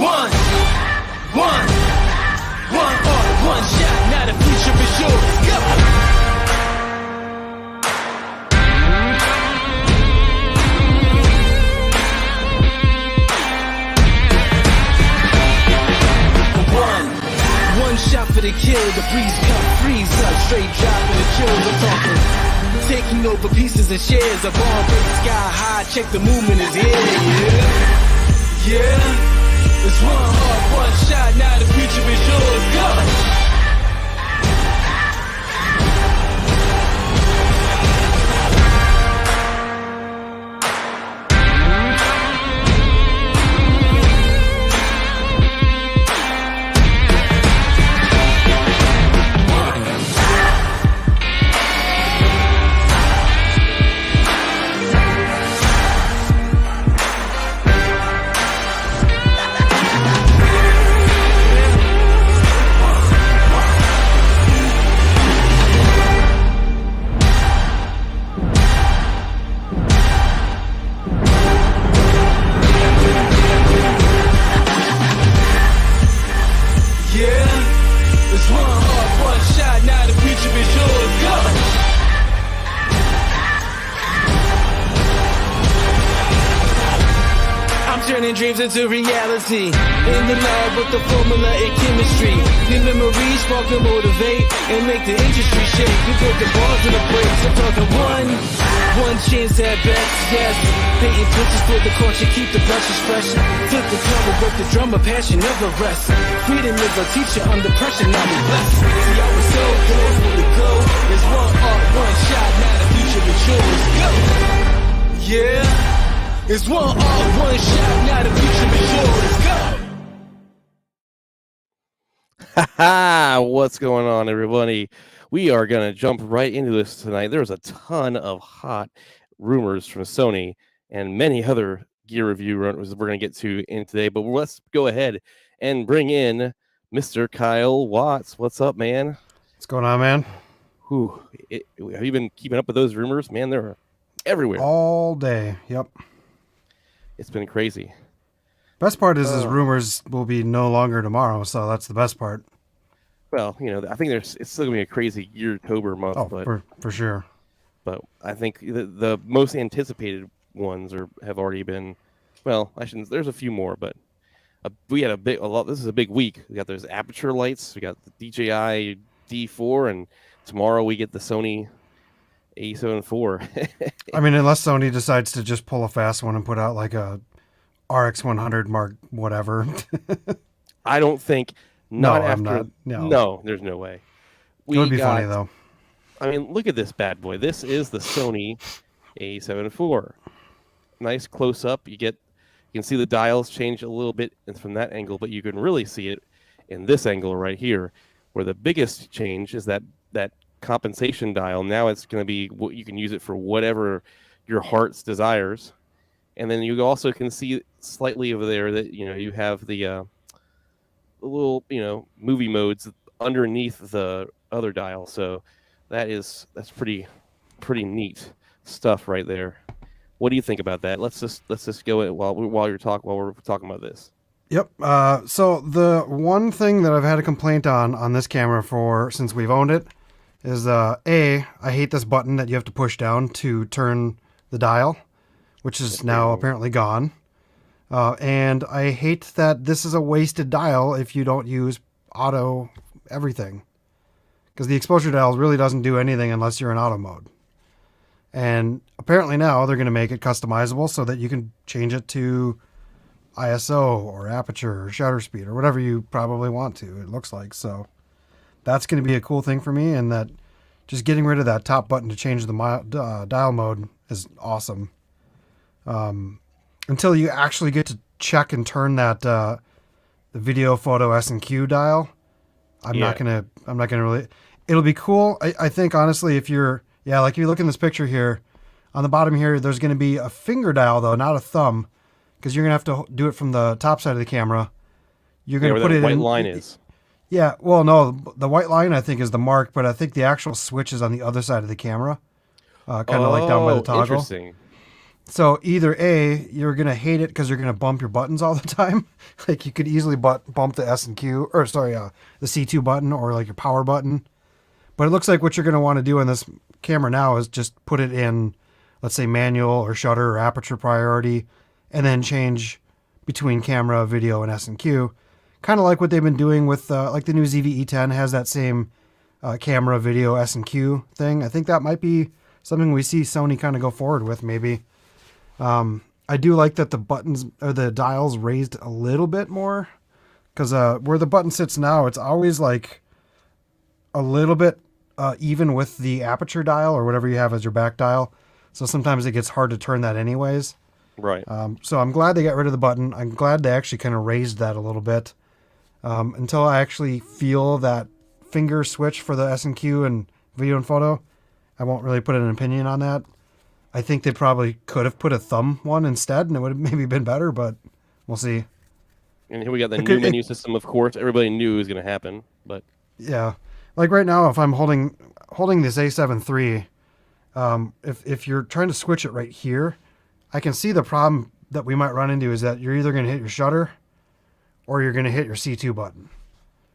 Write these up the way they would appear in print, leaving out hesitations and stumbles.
One shot, now the future is yours. Go! One shot for the kill, the breeze come freeze up, straight drop in the chill. We're talking taking over pieces and shares of all break sky high. Check the movement is here, yeah. It's one heart, one shot, now the future is yours. Go! Turning dreams into reality. In the lab with the formula and chemistry. New memories spark and motivate and make the industry shake. We put the balls in the brakes. I'm talking one chance at best, yes. Painting pictures for the culture, keep the brushes fresh. Flip the cover with the drummer, passion never rests. Freedom is a teacher under pressure, now we blessed. See, I was so close for the go. There's one art, one shot, now the future is yours. Go! Yeah. It's one art, one shot, now the future is yours. Go! Haha, what's going on, everybody? We are going to jump right into this tonight. There's a ton of hot rumors from Sony and many other gear review rumors we're going to get to in today. But let's go ahead and bring in Mr. Kyle Watts. What's up, man? What's going on, man? Have you been keeping up with those rumors? Man, they're everywhere. All day, yep. It's been crazy. Best part is rumors will be no longer tomorrow, so that's the best part. Well, you know, I think it's still gonna be a crazy Year-tober month. Oh, but, for sure. But I think the most anticipated ones have already been. Well, I shouldn't. There's a few more, but we had a lot. This is a big week. We got those aperture lights. We got the Dji D4, and tomorrow we get the Sony A7iv. I mean, unless Sony decides to just pull a fast one and put out like a RX100 Mark whatever. I don't think. No, There's no way. It would be funny though. I mean, look at this bad boy. This is the Sony A7iv. Nice close up. You can see the dials change a little bit from that angle, but you can really see it in this angle right here, where the biggest change is that compensation dial. Now it's going to be what you can use it for whatever your heart's desires. And then you also can see slightly over there that you have the little movie modes underneath the other dial. So that's pretty neat stuff right there. What do you think about that? Let's just go while we're talking about this. Yep. So the one thing that I've had a complaint on this camera since we've owned it is I hate this button that you have to push down to turn the dial, which is now apparently gone. And I hate that this is a wasted dial if you don't use auto everything, because the exposure dial really doesn't do anything unless you're in auto mode. And apparently now they're going to make it customizable so that you can change it to ISO or aperture or shutter speed or whatever you probably want to, it looks like. So that's going to be a cool thing for me, and that just getting rid of that top button to change the dial mode is awesome. Until you actually get to check and turn that the video, photo, S&Q dial, I'm not gonna really. It'll be cool. I think honestly, if you look in this picture here, on the bottom here, there's going to be a finger dial though, not a thumb, because you're gonna have to do it from the top side of the camera. You're gonna put it in. White line is. Yeah, well, no, the white line I think is the mark, but I think the actual switch is on the other side of the camera, kind of like down by the toggle. Interesting. So either A, you're gonna hate it because you're gonna bump your buttons all the time. Like you could easily bump the S and Q, or sorry, the C2 button or like your power button. But it looks like what you're gonna want to do in this camera now is just put it in, let's say manual or shutter or aperture priority, and then change between camera, video, and S and Q. Kind of like what they've been doing with like the new ZV-E10 has that same camera, video, S and Q thing. I think that might be something we see Sony kind of go forward with maybe. I do like that the buttons or the dials raised a little bit more, because where the button sits now, it's always like a little bit even with the aperture dial or whatever you have as your back dial. So sometimes it gets hard to turn that anyways. Right. So I'm glad they got rid of the button. I'm glad they actually kind of raised that a little bit until I actually feel that finger switch for the S&Q and video and photo. I won't really put an opinion on that. I think they probably could have put a thumb one instead, and it would have maybe been better, but we'll see. And here we got the new menu system, of course. Everybody knew it was going to happen, but yeah, like right now, if I'm holding this A7 III, if you're trying to switch it right here, I can see the problem that we might run into is that you're either going to hit your shutter or you're going to hit your C2 button,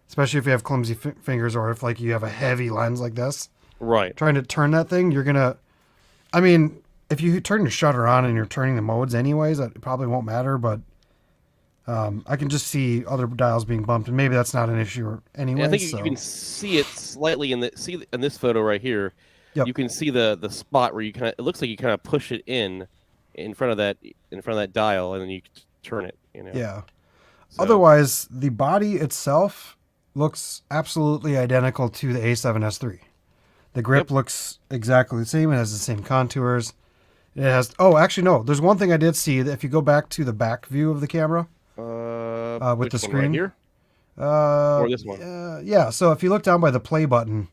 especially if you have clumsy fingers or if like you have a heavy lens like this. Right. Trying to turn that thing, you're going to, I mean, if you turn your shutter on and you're turning the modes anyways, that probably won't matter, but I can just see other dials being bumped, and maybe that's not an issue anyway. I think you can see it slightly in this photo right here. Yep. You can see the spot where you kind of, it looks like you kind of push it in front of that dial, and then you turn it. You know. Yeah. So, Otherwise, the body itself looks absolutely identical to the A7S III. The grip looks exactly the same. It has the same contours. It has. Oh, actually, no. There's one thing I did see that if you go back to the back view of the camera, with the screen right here, or this one. Yeah. So if you look down by the play button,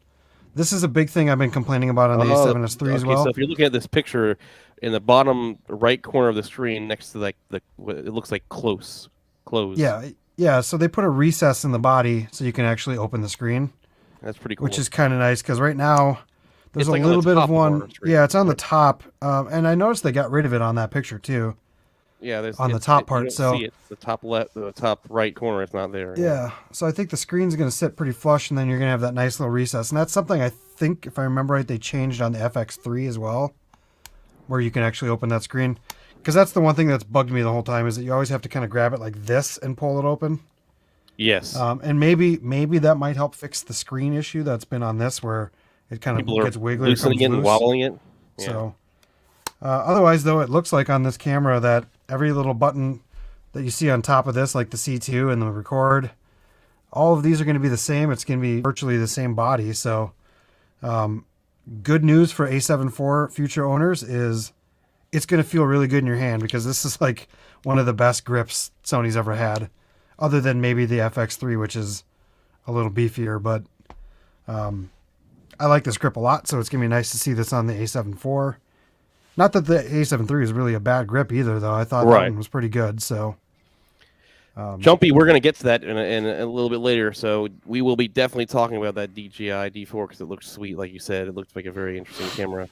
this is a big thing I've been complaining about on the A7S III as well. So if you're looking at this picture in the bottom right corner of the screen, next to like it looks like close. Yeah. So they put a recess in the body so you can actually open the screen. That's pretty cool. Which is kind of nice because right now there's like a little bit of one. Yeah, it's on the right. top, and I noticed they got rid of it on that picture too. Yeah, there's on the top part. You don't so see it. The top left, the top right corner, it's not there. Yeah, so I think the screen's going to sit pretty flush, and then you're going to have that nice little recess, and that's something I think, if I remember right, they changed on the FX3 as well, where you can actually open that screen. Because that's the one thing that's bugged me the whole time is that you always have to kind of grab it like this and pull it open. Yes. And maybe that might help fix the screen issue that's been on this, where it kind of gets wiggly, loosening it and wobbling it. Yeah. So, otherwise, though, it looks like on this camera that every little button that you see on top of this, like the C2 and the record, all of these are going to be the same. It's going to be virtually the same body. So, good news for A7 IV future owners is it's going to feel really good in your hand, because this is like one of the best grips Sony's ever had, other than maybe the FX3, which is a little beefier. But I like this grip a lot, so it's going to be nice to see this on the A7 IV. Not that the A7 III is really a bad grip either, though. I thought that one was pretty good. So, Jumpy, we're going to get to that in a little bit later. So we will be definitely talking about that Dji D4 because it looks sweet, like you said. It looks like a very interesting camera.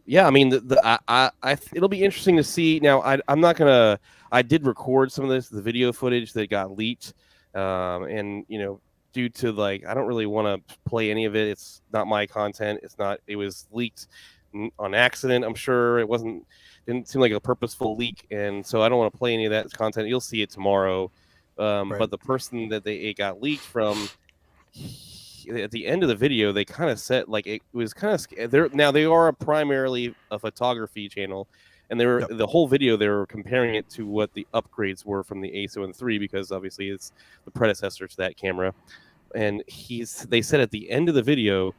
Yeah, I mean, it'll be interesting to see. Now, I'm not gonna. I did record some of the video footage that got leaked, and due to I don't really want to play any of it. It's not my content. It was leaked on accident. I'm sure didn't seem like a purposeful leak, and so I don't want to play any of that content. You'll see it tomorrow. Right. But the person that it got leaked from, at the end of the video, they kind of said it was kind of now they are primarily a photography channel, and they were the whole video they were comparing it to what the upgrades were from the A7 III, because obviously it's the predecessor to that camera. And they said at the end of the video,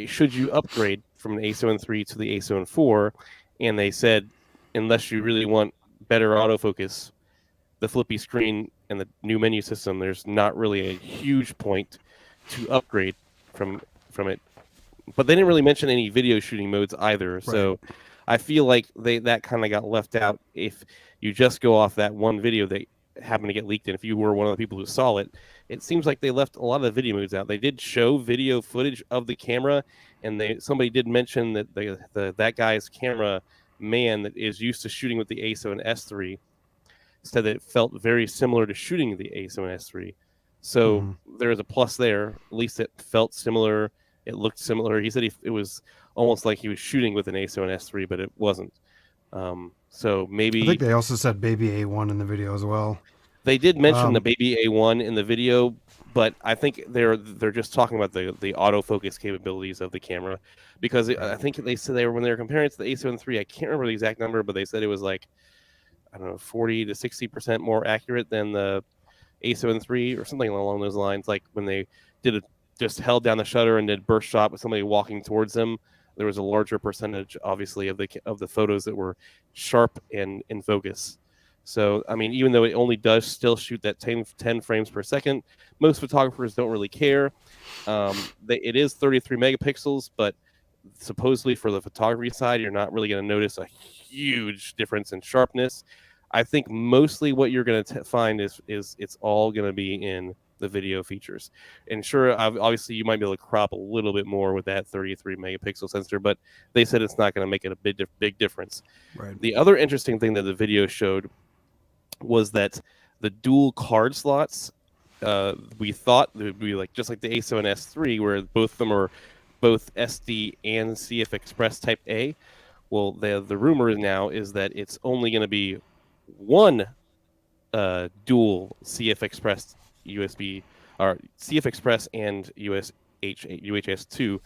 should you upgrade from the A7 III to the A7 IV? And they said, unless you really want better autofocus, the flippy screen, and the new menu system, there's not really a huge point to upgrade from it. But they didn't really mention any video shooting modes either. Right. So I feel like that kind of got left out. If you just go off that one video, happened to get leaked, and if you were one of the people who saw it, it seems like they left a lot of the video modes out. They did show video footage of the camera, and somebody did mention that that guy's camera man that is used to shooting with the A7S3 said that it felt very similar to shooting the A7S3. So there is a plus there. At least it felt similar. It looked similar. He said it was almost like he was shooting with an A7S3, but it wasn't. So maybe I think they also said Baby A1 in the video as well. They did mention the Baby A1 in the video, but I think they're just talking about the autofocus capabilities of the camera, because I think they said when they were comparing it to the A7 III, I can't remember the exact number, but they said it was like, I don't know, 40 to 60% more accurate than the A7 III or something along those lines. Like when they just held down the shutter and did burst shot with somebody walking towards them, there was a larger percentage, obviously, of the photos that were sharp and in focus. So, I mean, even though it only does still shoot that 10 frames per second, most photographers don't really care. It is 33 megapixels, but supposedly for the photography side, you're not really going to notice a huge difference in sharpness. I think mostly what you're going to find is it's all going to be in the video features. And sure, obviously you might be able to crop a little bit more with that 33 megapixel sensor, but they said it's not going to make it a big difference. Right. The other interesting thing that the video showed was that the dual card slots, we thought it would be like just like the A7S III, where both of them are both SD and CF Express Type A. Well, the rumor now is that it's only going to be one dual CF Express USB or CF Express and UHS-2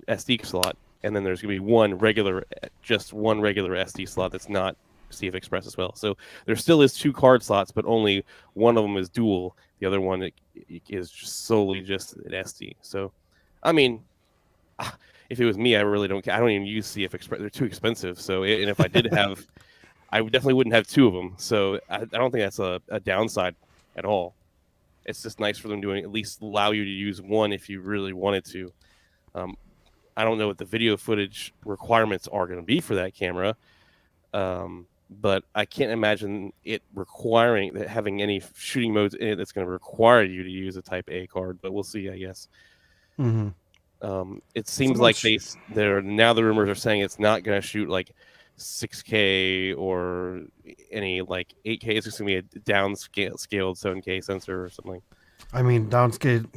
SD slot, and then there's going to be just one regular SD slot that's not CF Express as well. So there still is 2 card slots, but only one of them is dual. The other one is solely just an SD. So, I mean, if it was me, I really don't care. I don't even use CF Express. They're too expensive. So, and if I did have, I definitely wouldn't have 2 of them. So I don't think that's a downside at all. It's just nice for them to at least allow you to use one if you really wanted to. I don't know what the video footage requirements are going to be for that camera, but I can't imagine it having any shooting modes in it that's going to require you to use a Type A card. But we'll see, I guess. It seems like now the rumors are saying it's not going to shoot like 6K or any like 8K. It's just going to be a downscaled 7K sensor or something. I mean, downscaled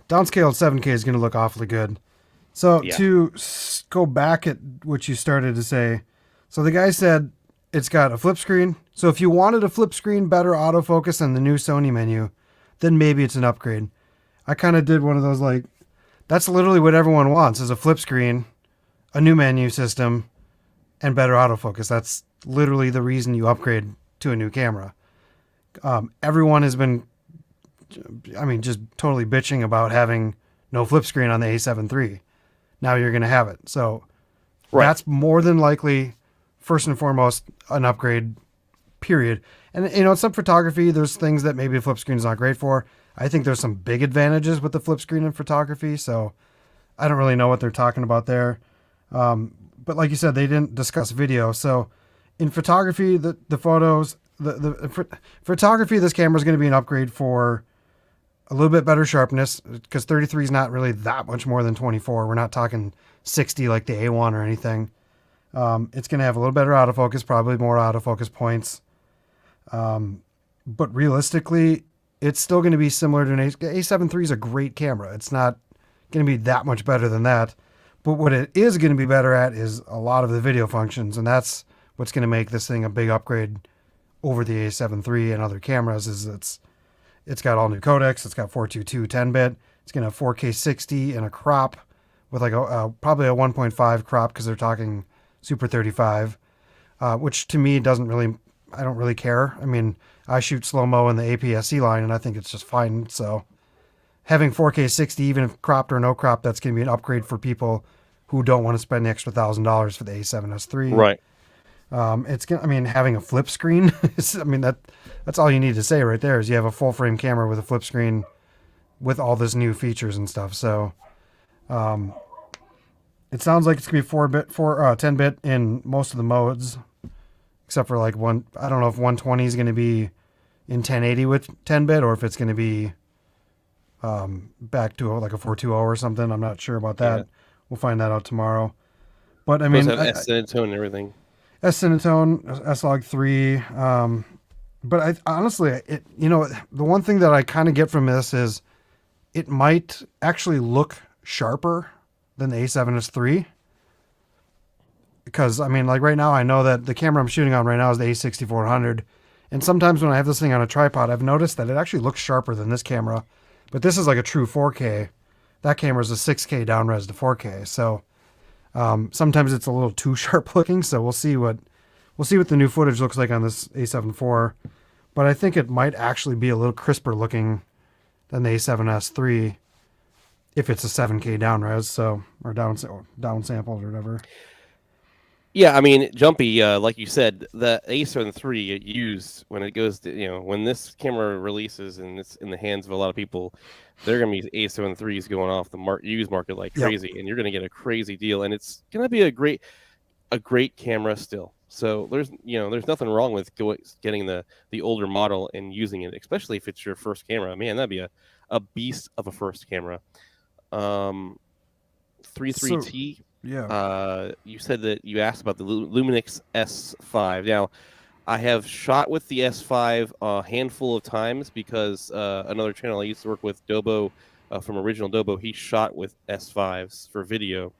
7K is going to look awfully good. So to go back at what you started to say, so the guy said it's got a flip screen. So if you wanted a flip screen, better autofocus than the new Sony menu, then maybe it's an upgrade. I kind of did one of those like, that's literally what everyone wants is a flip screen, a new menu system, and better autofocus. That's literally the reason you upgrade to a new camera. Everyone has been, just totally bitching about having no flip screen on the A7 III. Now you're going to have it. So that's more than likely, first and foremost, an upgrade, period. And, some photography, there's things that maybe a flip screen is not great for. I think there's some big advantages with the flip screen in photography. So I don't really know what they're talking about there. But like you said, they didn't discuss video. So in photography, the photos, photography, this camera is going to be an upgrade for a little bit better sharpness, because 33 is not really that much more than 24. We're not talking 60 like the A1 or anything. It's going to have a little better autofocus, probably more autofocus points. But realistically, it's still going to be similar to an A7 III is a great camera. It's not going to be that much better than that. But what it is going to be better at is a lot of the video functions, and that's what's going to make this thing a big upgrade over the A7 III and other cameras. Is it's got all new codecs. It's got 422 10-bit. It's going to have 4K 60 and a crop with like probably a 1.5 crop, because they're talking Super 35, which to me I don't really care. I mean, I shoot slow-mo in the APS-C line, and I think it's just fine. So having 4K 60, even if cropped or no crop, that's going to be an upgrade for people who don't want to spend the extra $1,000 for the A7S III. Right. Having a flip screen, that's all you need to say right there is you have a full frame camera with a flip screen with all this new features and stuff. So, it sounds like it's going to be 10-bit in most of the modes, except for like I don't know if 120 is going to be in 1080 with 10-bit, or if it's going to be back to like a 420 or something. I'm not sure about that. Yeah. We'll find that out tomorrow. But I Supposed mean, to have S-Cinetone and everything. S-Cinetone, S-Log3. But honestly, the one thing that I kind of get from this is it might actually look sharper than the A7S III. Because, I mean, like right now, I know that the camera I'm shooting on right now is the A6400. And sometimes when I have this thing on a tripod, I've noticed that it actually looks sharper than this camera. But this is like a true 4K. That camera is a 6K down-res to 4K. So sometimes it's a little too sharp looking. So we'll see what the new footage looks like on this A7 IV. But I think it might actually be a little crisper looking than the A7S III if it's a 7K down-res, so, or down sampled or whatever. Yeah, I mean, Jumpy, like you said, the A7 III used when it goes to, when this camera releases and it's in the hands of a lot of people, they're going to be A7 IIIs going off the used market like crazy, and you're going to get a crazy deal, and it's going to be a great camera still. So there's nothing wrong with getting the older model and using it, especially if it's your first camera. Man, that'd be a beast of a first camera. 33T. Yeah. You said that you asked about the Luminix S5. Now, I have shot with the S5 a handful of times because another channel I used to work with, Dobo, from Original Dobo, he shot with S5s for video.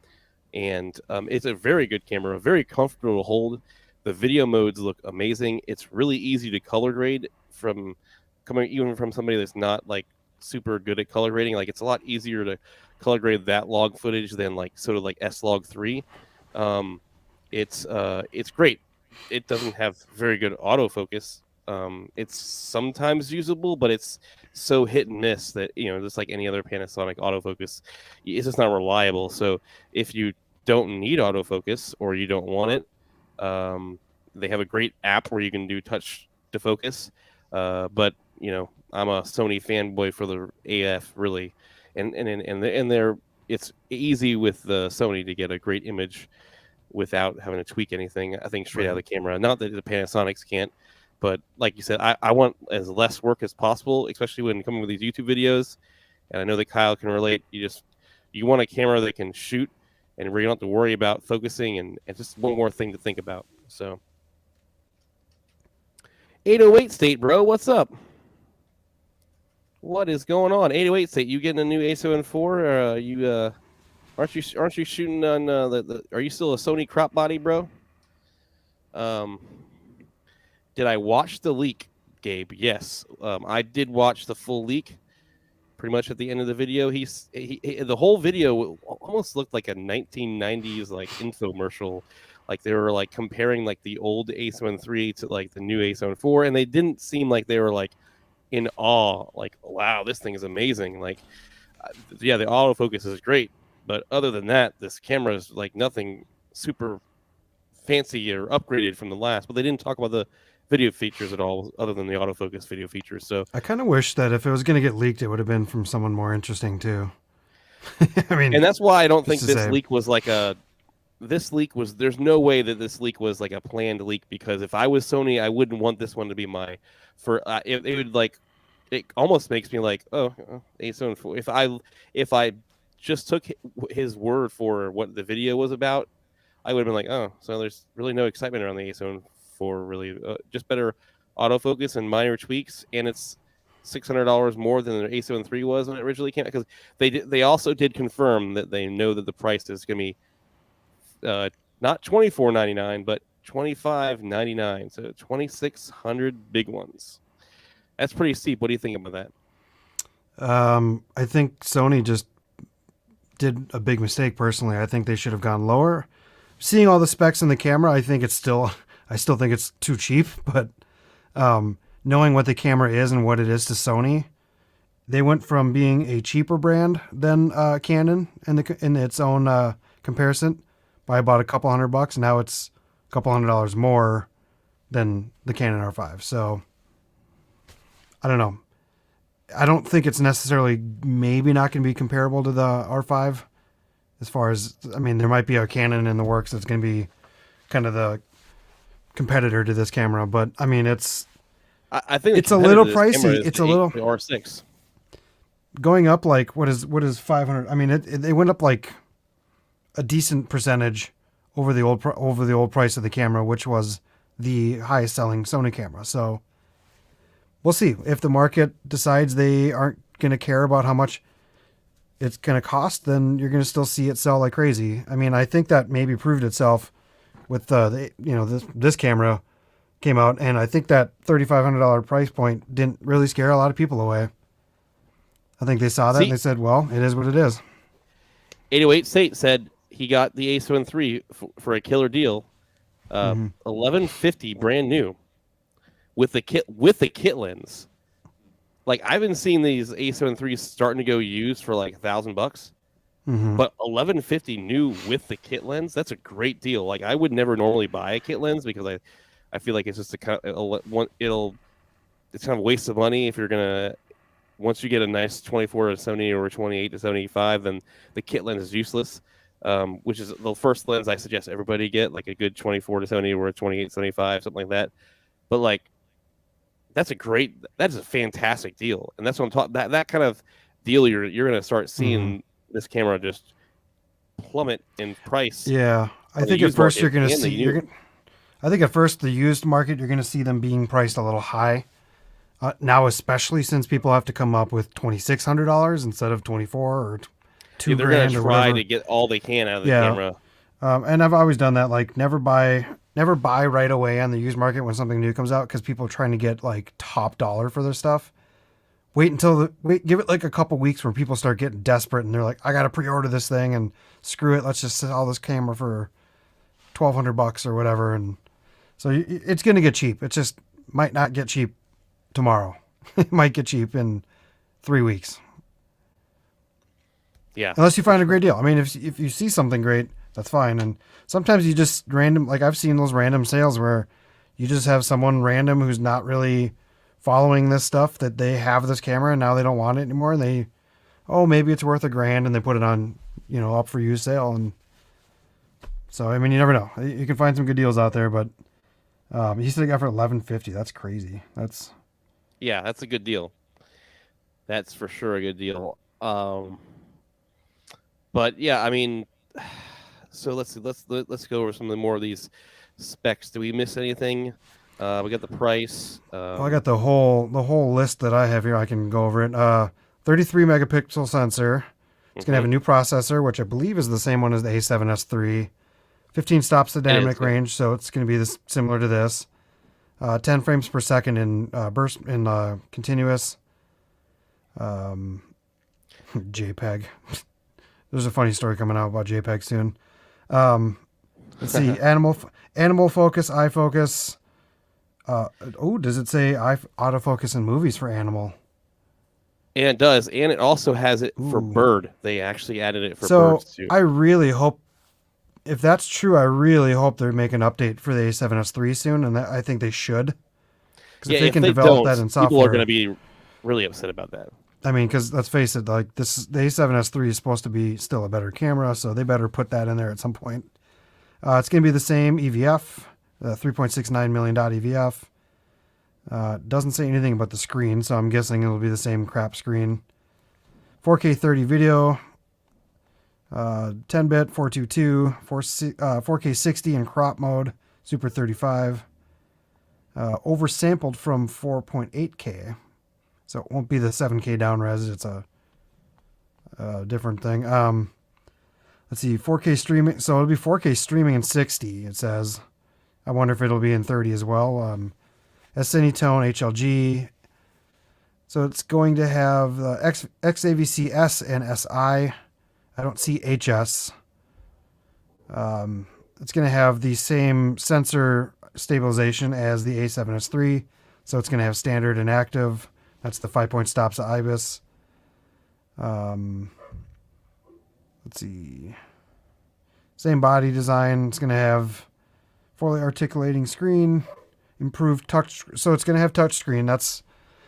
And it's a very good camera, very comfortable to hold. The video modes look amazing. It's really easy to color grade even from somebody that's not like super good at color grading. Like, it's a lot easier to color grade that log footage than like S-Log3. It's great. It doesn't have very good autofocus. It's sometimes usable, but it's so hit and miss that just like any other Panasonic autofocus, it's just not reliable. So if you don't need autofocus or you don't want it, they have a great app where you can do touch to focus. But I'm a Sony fanboy for the AF, really, and it's easy with the Sony to get a great image without having to tweak anything. I think straight out of the camera. Not that the Panasonics can't, but like you said, I want as less work as possible, especially when coming with these YouTube videos. And I know that Kyle can relate. You want a camera that can shoot and where you don't have to worry about focusing and just one more thing to think about. So 808 State, bro, what's up? What is going on? 808 State, you getting a new A7 IV? Or you aren't you shooting on are you still a Sony crop body, bro? Did I watch the leak, Gabe? Yes. I did watch the full leak. Pretty much at the end of the video, the whole video almost looked like a 1990s like infomercial. Like they were like comparing like the old A7 III to like the new A7 IV, and they didn't seem like they were like in awe. Like, wow, this thing is amazing. Like, yeah, the autofocus is great, but other than that, this camera is like nothing super fancy or upgraded from the last. But they didn't talk about the video features at all, other than the autofocus video features. So I kind of wish that if it was going to get leaked, it would have been from someone more interesting too. I mean, and that's why I don't think this leak was like there's no way that this leak was like a planned leak, because if I was Sony, I wouldn't want this one to be it would like, it almost makes me like, A7 IV. If I just took his word for what the video was about, I would have been like, oh, so there's really no excitement around the A7 IV, really. Just better autofocus and minor tweaks, and it's $600 more than the A7 III was when it originally came out, because they also did confirm that they know that the price is going to be not $24.99 but $25.99, so 2,600 big ones. That's pretty steep. What do you think about that? I think Sony just did a big mistake. Personally, I think they should have gone lower. Seeing all the specs in the camera, I still think it's too cheap, but knowing what the camera is and what it is to Sony, they went from being a cheaper brand than Canon in its own comparison by about a couple $100. Now it's a couple $100 more than the Canon R5. So I don't know. I don't think it's necessarily maybe not going to be comparable to the R5 as far as, I mean, there might be a Canon in the works that's going to be kind of the competitor to this camera, but I mean, I think it's a little pricey. It's a little the R6 going up. Like what is 500? I mean, they went up like a decent percentage over the old price of the camera, which was the highest selling Sony camera. So we'll see if the market decides they aren't going to care about how much it's going to cost, then you're going to still see it sell like crazy. I mean, I think that maybe proved itself with this camera came out, and I think that $3,500 price point didn't really scare a lot of people away. I think they saw that and they said, well, it is what it is. 808 State said he got the A7 III for a killer deal. $1,150 brand new with the kit lens. Like, I've been seeing these A7 IIIs starting to go used for like $1,000, but $1,150 new with the kit lens. That's a great deal. Like, I would never normally buy a kit lens because I feel like it's just it's kind of a waste of money if you're gonna. Once you get a nice 24 to 70 or 28 to 75, then the kit lens is useless. Which is the first lens I suggest everybody get, like a good 24 to 70 or a 28 to 75, something like that. But like, that's a fantastic deal, and that's what I'm talking. That kind of deal, you're going to start seeing this camera just plummet in price. Yeah, I think at first you're going to see. I think at first the used market, you're going to see them being priced a little high. Now, especially since people have to come up with $2,600 instead of 24 or $2,000. They're going to try to get all they can out of the camera. And I've always done that. Like, never buy right away on the used market when something new comes out, because people are trying to get like top dollar for their stuff. Give it like a couple weeks where people start getting desperate and they're like, I got to pre-order this thing and screw it. Let's just sell this camera for $1,200 or whatever. And so it's going to get cheap. It just might not get cheap tomorrow. It might get cheap in 3 weeks. Yeah. Unless you find a great deal. I mean, if you see something great, that's fine. And sometimes you just like I've seen those random sales where you just have someone random who's not really following this stuff, that they have this camera and now they don't want it anymore. And maybe it's worth $1,000, and they put it on, up for use sale. And so, I mean, you never know. You can find some good deals out there, but he said he got for $1,150. That's crazy. That's a good deal. That's for sure a good deal. But yeah, I mean, so let's go over some of the more of these specs. Do we miss anything? We got the price. I got the whole list that I have here. I can go over it. 33 megapixel sensor. It's gonna have a new processor, which I believe is the same one as the A7S III. 15 stops to dynamic range, so it's gonna be similar to this. 10 frames per second in continuous. JPEG. There's a funny story coming out about JPEG soon. Let's see. Animal focus, eye focus. Does it say autofocus in movies for animal? And it does. And it also has it for bird. They actually added it for birds too. I really hope, if that's true, I really hope they make an update for the A7S III soon. And I think they should. Because if they can develop that in software, people are going to be really upset about that. I mean, because let's face it, like the A7S III is supposed to be still a better camera, so they better put that in there at some point. It's going to be the same EVF, 3.69 million dot EVF. Doesn't say anything about the screen, so I'm guessing it'll be the same crap screen. 4K 30 video, 10-bit 422, 4K 60 in crop mode, Super 35. Oversampled from 4.8K. So it won't be the 7K down res. It's a different thing. Let's see, 4K streaming. So it'll be 4K streaming in 60, it says. I wonder if it'll be in 30 as well. Cinetone, HLG. So it's going to have XAVC S and SI. I don't see HS. It's going to have the same sensor stabilization as the A7S III. So it's going to have standard and active. That's the 5-point stops of IBIS. Let's see. Same body design. It's going to have fully articulating screen, improved touch. So it's going to have touch screen. That's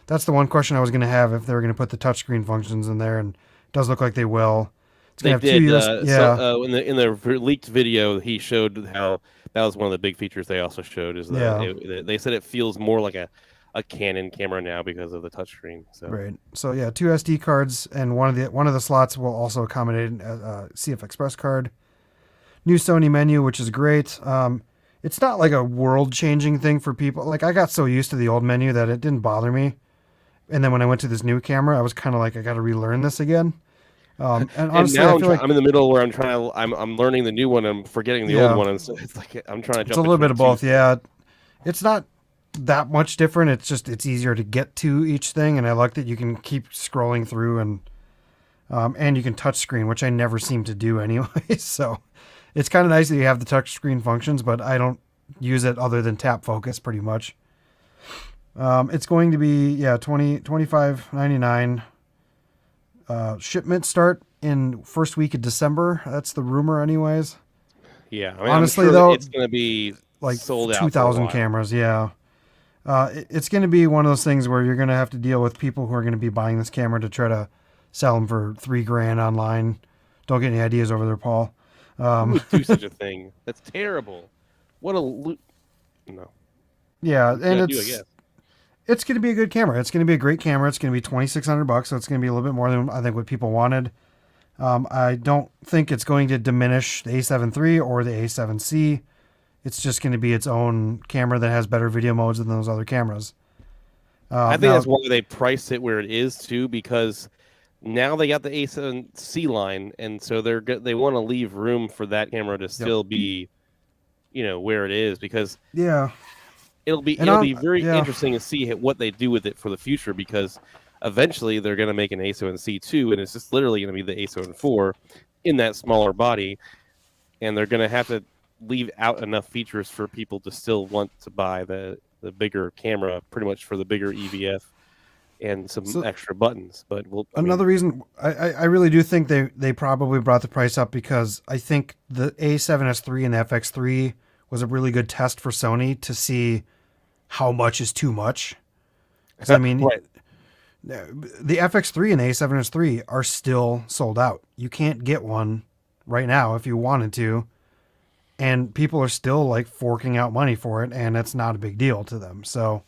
the one question I was going to have, if they were going to put the touch screen functions in there, and it does look like they will. It's going to have 2 USB. So, in the leaked video, he showed how that was one of the big features they also showed. Is that they said it feels more like a a Canon camera now because of the touchscreen. So Right. So yeah, 2 SD cards, and one of the slots will also accommodate a CF Express card. New Sony menu, which is great. It's not like a world-changing thing for people. Like, I got so used to the old menu that it didn't bother me. And then when I went to this new camera, I was kind of like, I got to relearn this again. And honestly, now I feel like I'm in the middle where I'm learning the new one. I'm forgetting the old one, and so it's like I'm trying to jump. It's a little bit of both. two. Yeah, it's not that much different. It's easier to get to each thing, and I like that you can keep scrolling through, and you can touch screen, which I never seem to do anyway. So it's kind of nice that you have the touch screen functions, but I don't use it other than tap focus pretty much. It's going to be $25.99. Shipment start in first week of December. That's the rumor, anyways. Yeah, I mean, honestly, I'm sure though, it's going to be like sold out. 2,000 cameras. Yeah, it's going to be one of those things where you're going to have to deal with people who are going to be buying this camera to try to sell them for $3,000 online. Don't get any ideas over there, Paul. Who would do such a thing? That's terrible. What a no. Yeah, and guess. It's going to be a good camera. It's going to be a great camera. It's going to be $2,600, so it's going to be a little bit more than I think what people wanted. I don't think it's going to diminish the A7 III or the A7C. It's just going to be its own camera that has better video modes than those other cameras. I think that's why they priced it where it is too, because now they got the A7C line, and so they want to leave room for that camera to still be, where it is, because it'll be very interesting to see what they do with it for the future, because eventually they're going to make an A7C too, and it's just literally going to be the A7 IV in that smaller body, and they're going to have to leave out enough features for people to still want to buy the bigger camera, pretty much for the bigger EVF and some extra buttons. But another reason I really do think they probably brought the price up, because I think the A7S III and the FX3 was a really good test for Sony to see how much is too much. I mean, right. The FX3 and the A7S III are still sold out. You can't get one right now if you wanted to, and people are still like forking out money for it, and it's not a big deal to them. So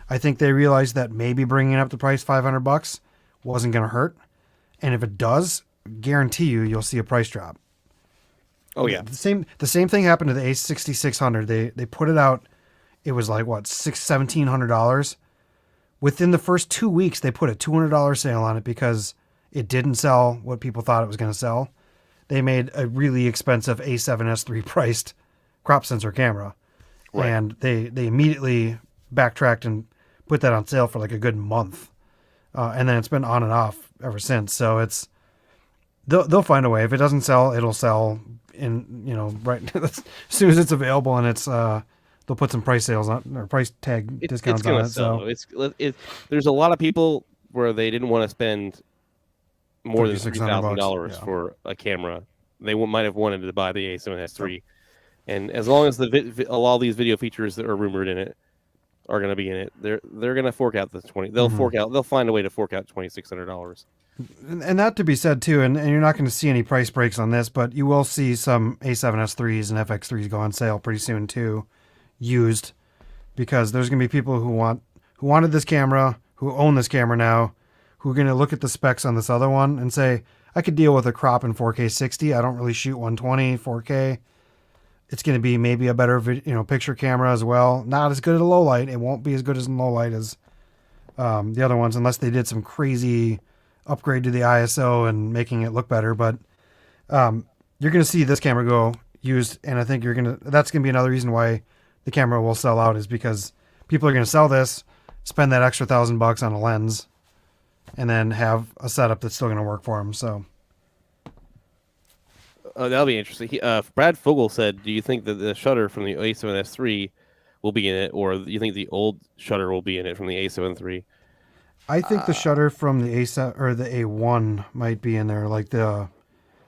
I think they realized that maybe bringing up the price $500 wasn't going to hurt, and if it does, guarantee you'll see a price drop. Oh yeah, the same thing happened to the A6600. They put it out. It was like what, $1,700. Within the first 2 weeks, they put a $200 sale on it because it didn't sell what people thought it was going to sell. They made a really expensive A7S III priced crop sensor camera, and they immediately backtracked and put that on sale for like a good month, and then it's been on and off ever since. So they'll find a way. If it doesn't sell, it'll sell right as soon as it's available, and it's they'll put some price sales on, or price tag discounts on it. Sell. So there's a lot of people where they didn't want to spend more than $3,000 for a camera. They might have wanted to buy the A7S III, and as long as all these video features that are rumored in it are going to be in it, they're going to fork out the 20. They'll They'll find a way to fork out $2,600. And that to be said too, and you're not going to see any price breaks on this, but you will see some A7S IIIs and FX3s go on sale pretty soon too, used, because there's going to be people who wanted this camera, who own this camera now, who are going to look at the specs on this other one and say, I could deal with a crop in 4K 60. I don't really shoot 120 4K. It's going to be maybe a better picture camera as well. Not as good at a low light. It won't be as good as in low light as the other ones, unless they did some crazy upgrade to the ISO and making it look better. But you're going to see this camera go used, and I think that's going to be another reason why the camera will sell out, is because people are going to sell this, spend that extra $1,000 on a lens, and then have a setup that's still going to work for them. So that'll be interesting. Brad Fogel said, do you think that the shutter from the A7S III will be in it, or do you think the old shutter will be in it from the A7 III? I think the shutter from the A7 or the A1 might be in there. Like they're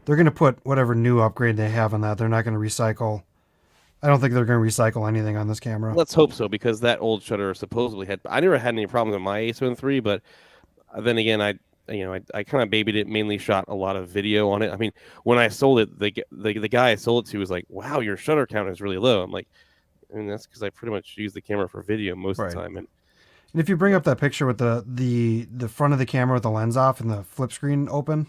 going to put whatever new upgrade they have on that. They're not going to recycle. I don't think they're going to recycle anything on this camera. Let's hope so, because that old shutter supposedly I never had any problems with my A7 III, but then again, I kind of babied it, mainly shot a lot of video on it. I mean, when I sold it, the guy I sold it to was like, wow, your shutter count is really low. I'm like, that's because I pretty much use the camera for video most of the time. And And if you bring up that picture with the front of the camera with the lens off and the flip screen open.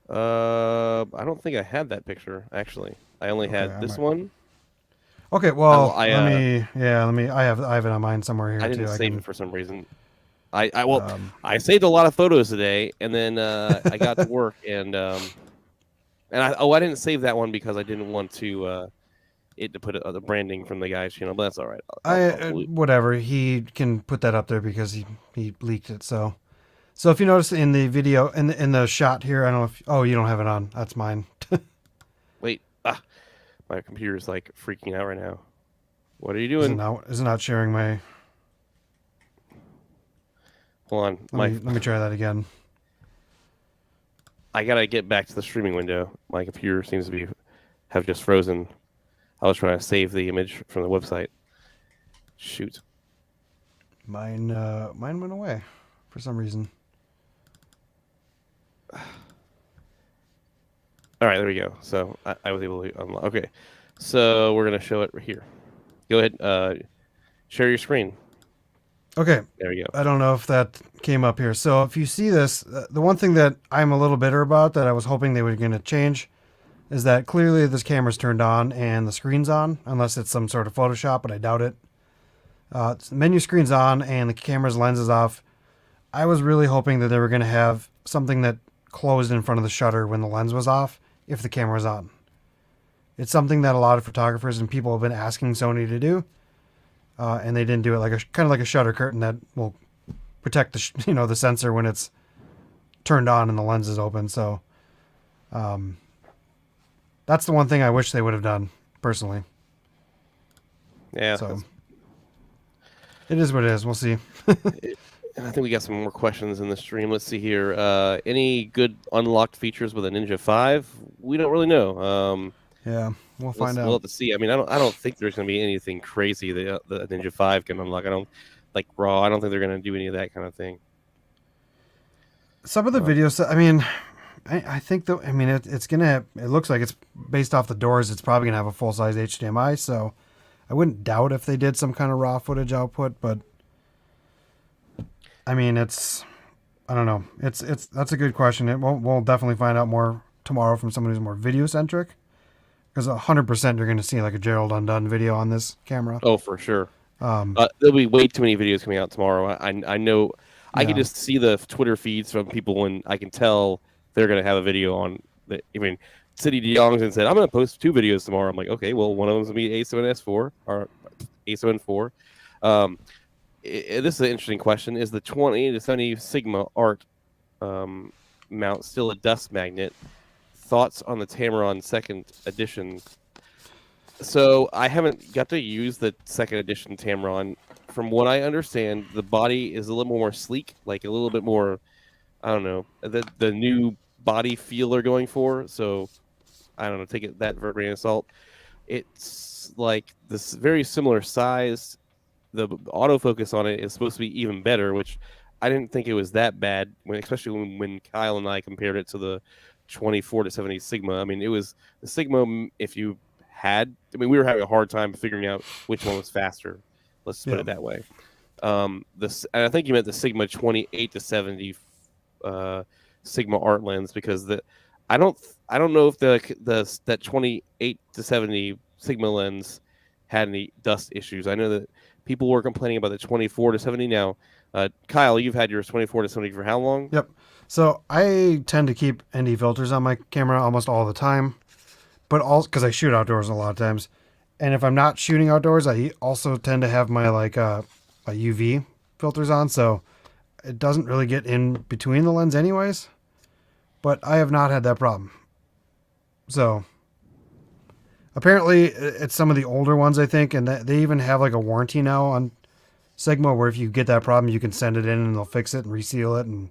I don't think I had that picture actually. I only had this one. Okay, well, I let me. I have it on mine somewhere here I too. didn't I save can, it for some reason. I saved a lot of photos today, and then I got to work, and I didn't save that one because I didn't want to put the branding from the guy's channel, but that's all right. Whatever, he can put that up there because he leaked it. So if you notice in the video in the shot here, I don't know if you don't have it on. That's mine. Wait, my computer's like freaking out right now. What are you doing? Is it not sharing my? Hold on. Let me try that again. I gotta get back to the streaming window. My computer seems to have just frozen. I was trying to save the image from the website. Shoot. Mine went away for some reason. All right, there we go. So I was able to unlock. Okay, so we're gonna show it right here. Go ahead, share your screen. Okay. There we go. I don't know if that came up here. So if you see this, the one thing that I'm a little bitter about that I was hoping they were going to change is that clearly this camera's turned on and the screen's on, unless it's some sort of Photoshop, but I doubt it. The menu screen's on and the camera's lens is off. I was really hoping that they were going to have something that closed in front of the shutter when the lens was off if the camera was on. It's something that a lot of photographers and people have been asking Sony to do. And they didn't do it kind of like a shutter curtain that will protect the the sensor when it's turned on and the lens is open. So that's the one thing I wish they would have done personally. Yeah. So it is what it is. We'll see. And I think we got some more questions in the stream. Let's see here. Any good unlocked features with a Ninja 5? We don't really know. Yeah. We'll find out. We'll have to see. I mean, I don't think there's going to be anything crazy that the Ninja 5 can unlock. I don't like RAW. I don't think they're going to do any of that kind of thing. Some of the videos. I mean, I think though. I mean, it's gonna. It looks like it's based off the doors. It's probably gonna have a full size HDMI. So I wouldn't doubt if they did some kind of RAW footage output. But I mean, I don't know. That's a good question. We'll definitely find out more tomorrow from someone who's more video centric. Because 100% you're going to see like a Gerald Undone video on this camera. Oh, for sure. There'll be way too many videos coming out tomorrow. I know. I can just see the Twitter feeds from people, and I can tell they're going to have a video on. I mean, City DeYoung and said, "I'm going to post 2 videos tomorrow." I'm like, okay, well, one of them's going to be A7S4 or A7IV. This is an interesting question: is the 20 to 70 Sigma Art mount still a dust magnet? Thoughts on the Tamron 2nd edition? So I haven't got to use the 2nd edition Tamron. From what I understand, the body is a little more sleek, like a little bit more, I don't know, the new body feel they're going for. So I don't know, take it that for a grain of salt. It's like this very similar size. The autofocus on it is supposed to be even better, which I didn't think it was that bad, especially when Kyle and I compared it to the 24 to 70 Sigma. I mean, it was the Sigma. If you had, I mean, we were having a hard time figuring out which one was faster. Let's put it that way. And I think you meant the Sigma 28 to 70 Sigma Art lens, because I don't know if that 28 to 70 Sigma lens had any dust issues. I know that people were complaining about the 24 to 70 now. Kyle, you've had your 24 to 70 for how long? Yep. So I tend to keep ND filters on my camera almost all the time, but also because I shoot outdoors a lot of times. And if I'm not shooting outdoors, I also tend to have my my UV filters on, so it doesn't really get in between the lens anyways. But I have not had that problem. So apparently it's some of the older ones, I think, and they even have like a warranty now on Sigma where if you get that problem, you can send it in and they'll fix it and reseal it. And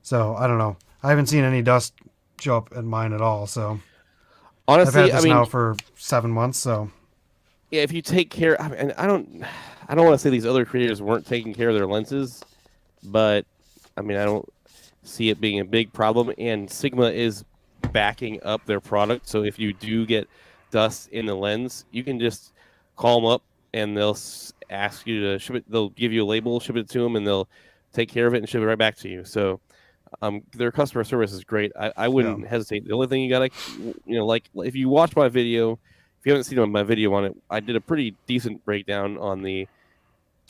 so I don't know. I haven't seen any dust show up in mine at all. So honestly, I've had this now for 7 months. So yeah, if you take care, and I don't want to say these other creators weren't taking care of their lenses, but I mean, I don't see it being a big problem. And Sigma is backing up their product, so if you do get dust in the lens, you can just call them up and they'll ask you to ship it. They'll give you a label, ship it to them, and they'll take care of it and ship it right back to you. So their customer service is great. I wouldn't hesitate. The only thing you gotta, like if you watch my video, if you haven't seen my video on it, I did a pretty decent breakdown on the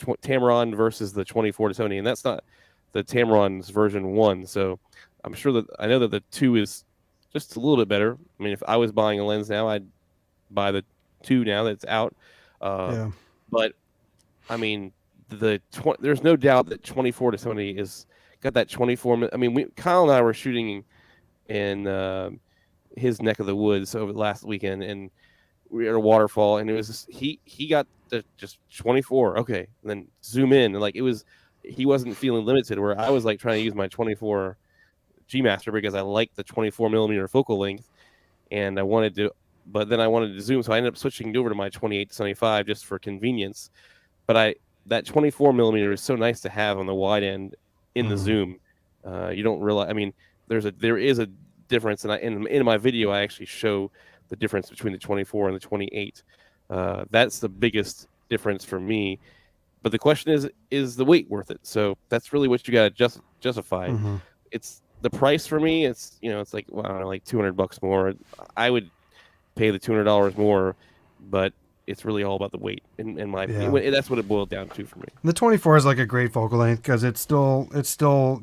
Tamron versus the 24 to Sony, and that's not the Tamron's version 1. So I'm sure that I know that the 2 is just a little bit better. I mean, if I was buying a lens now, I'd buy the 2 now that's out. But I mean, there's no doubt that 24 to Sony is got that 24. I mean, Kyle and I were shooting in his neck of the woods over last weekend, and we were at a waterfall, and it was just, he got the just 24. Okay, and then zoom in, and like he wasn't feeling limited. Where I was like trying to use my 24 G Master because I like the 24 millimeter focal length, and I wanted to, but then I wanted to zoom, so I ended up switching over to my 28 to 75 just for convenience. But that 24 millimeter is so nice to have on the wide end in the zoom. You don't realize. I mean, there is a difference, and in my video I actually show the difference between the 24 and the 28. That's the biggest difference for me. But the question is the weight worth it? So that's really what you got to justify. It's the price for me. It's it's like, well, I don't know, like $200 more. I would pay the $200 more, but it's really all about the weight. In my opinion, that's what it boiled down to for me. The 24 is like a great focal length because it's still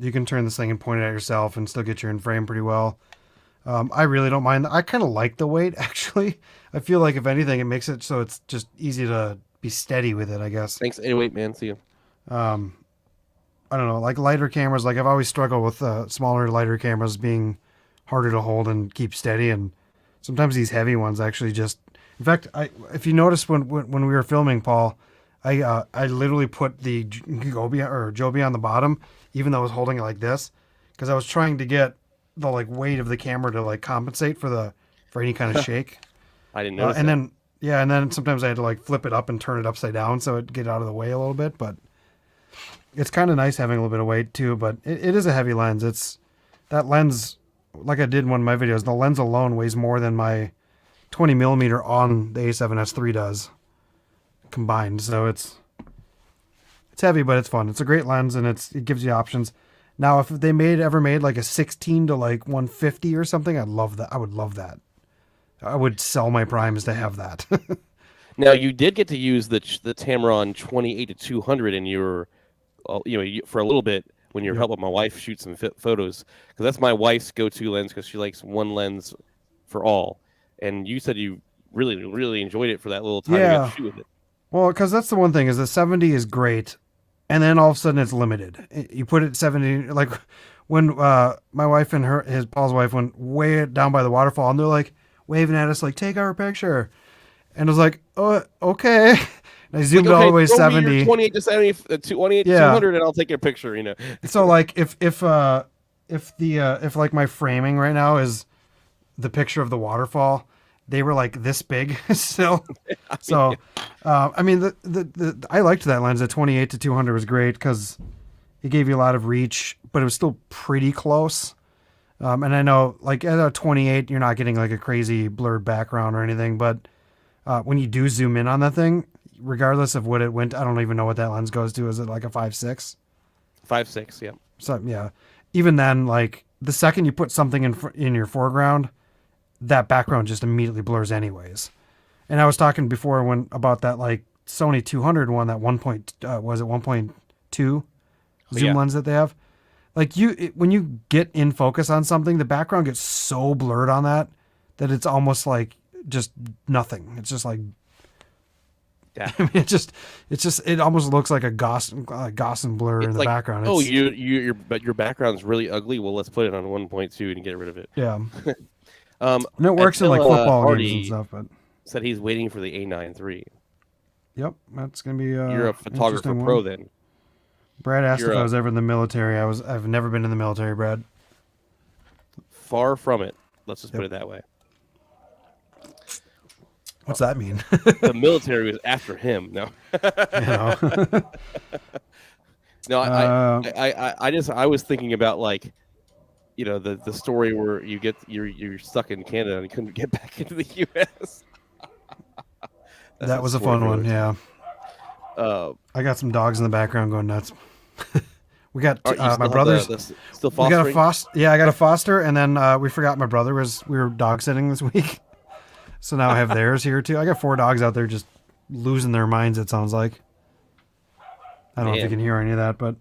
you can turn this thing and point it at yourself and still get your in frame pretty well. I really don't mind. I kind of like the weight, actually. I feel like, if anything, it makes it so it's just easy to be steady with it, I guess. Thanks, 808, man. See you. I don't know, like lighter cameras, like I've always struggled with smaller, lighter cameras being harder to hold and keep steady, and sometimes these heavy ones actually just... In fact, if you notice when we were filming, Paul, I literally put the Joby on the bottom, even though I was holding it like this, because I was trying to get the weight of the camera to compensate for any kind of shake. I didn't notice. And then sometimes I had to flip it up and turn it upside down so it'd get out of the way a little bit. But it's kind of nice having a little bit of weight too. But it is a heavy lens. That lens, like I did in one of my videos, the lens alone weighs more than my 20 millimeter on the A7S III does combined. So it's heavy, but it's fun. It's a great lens, and it gives you options. Now, if they ever made like a 16 to 150 or something, I'd love that. I would love that. I would sell my primes to have that. Now, you did get to use the Tamron 28 to 200 in your, for a little bit when you're helping my wife shoot some photos, because that's my wife's go-to lens because she likes one lens for all. And you said you really, really enjoyed it for that little time you got to shoot with it. Well, because that's the one thing is the 70 is great. And then all of a sudden it's limited. You put it at 70, like when my wife and Paul's wife went way down by the waterfall, and they're like waving at us like, take our picture. And I was like, oh, okay. And I zoomed all the way 70. 28 to 70, 28 to 200, and I'll take your picture, So if my framing right now is the picture of the waterfall, they were like this big still. So, I mean, I liked that lens. The 28 to 200 was great because it gave you a lot of reach, but it was still pretty close. And I know, at a 28, you're not getting a crazy blurred background or anything. But when you do zoom in on that thing, regardless of what it went, I don't even know what that lens goes to. Is it like a 5.6? 5.6, yeah. So yeah, even then, the second you put something in your foreground, that background just immediately blurs anyways. And I was talking before about that Sony 200 one, that 1.2 zoom lens that they have. When you get in focus on something, the background gets so blurred on that it's almost just nothing. It's just yeah. I mean, it almost looks like a Gaussian blur in the background. But your background's really ugly. Well, let's put it on 1.2 and get rid of it. Yeah. And it works in football games and stuff. But said he's waiting for the A9 III. Yep, that's gonna be. You're a photographer pro then. Brad asked if I was ever in the military. I've never been in the military, Brad. Far from it. Let's just put it that way. What's that mean? The military was after him. No. No, I was thinking about the story where you're stuck in Canada and you couldn't get back into the U.S. That was a fun one, yeah. I got some dogs in the background going nuts. We got you my still have brother's. still We got a fostering? Yeah, I got a foster, and then we forgot my brother we were dog sitting this week, so now I have theirs here too. I got 4 dogs out there just losing their minds. It sounds like. I don't know if you Man. can hear any of that, but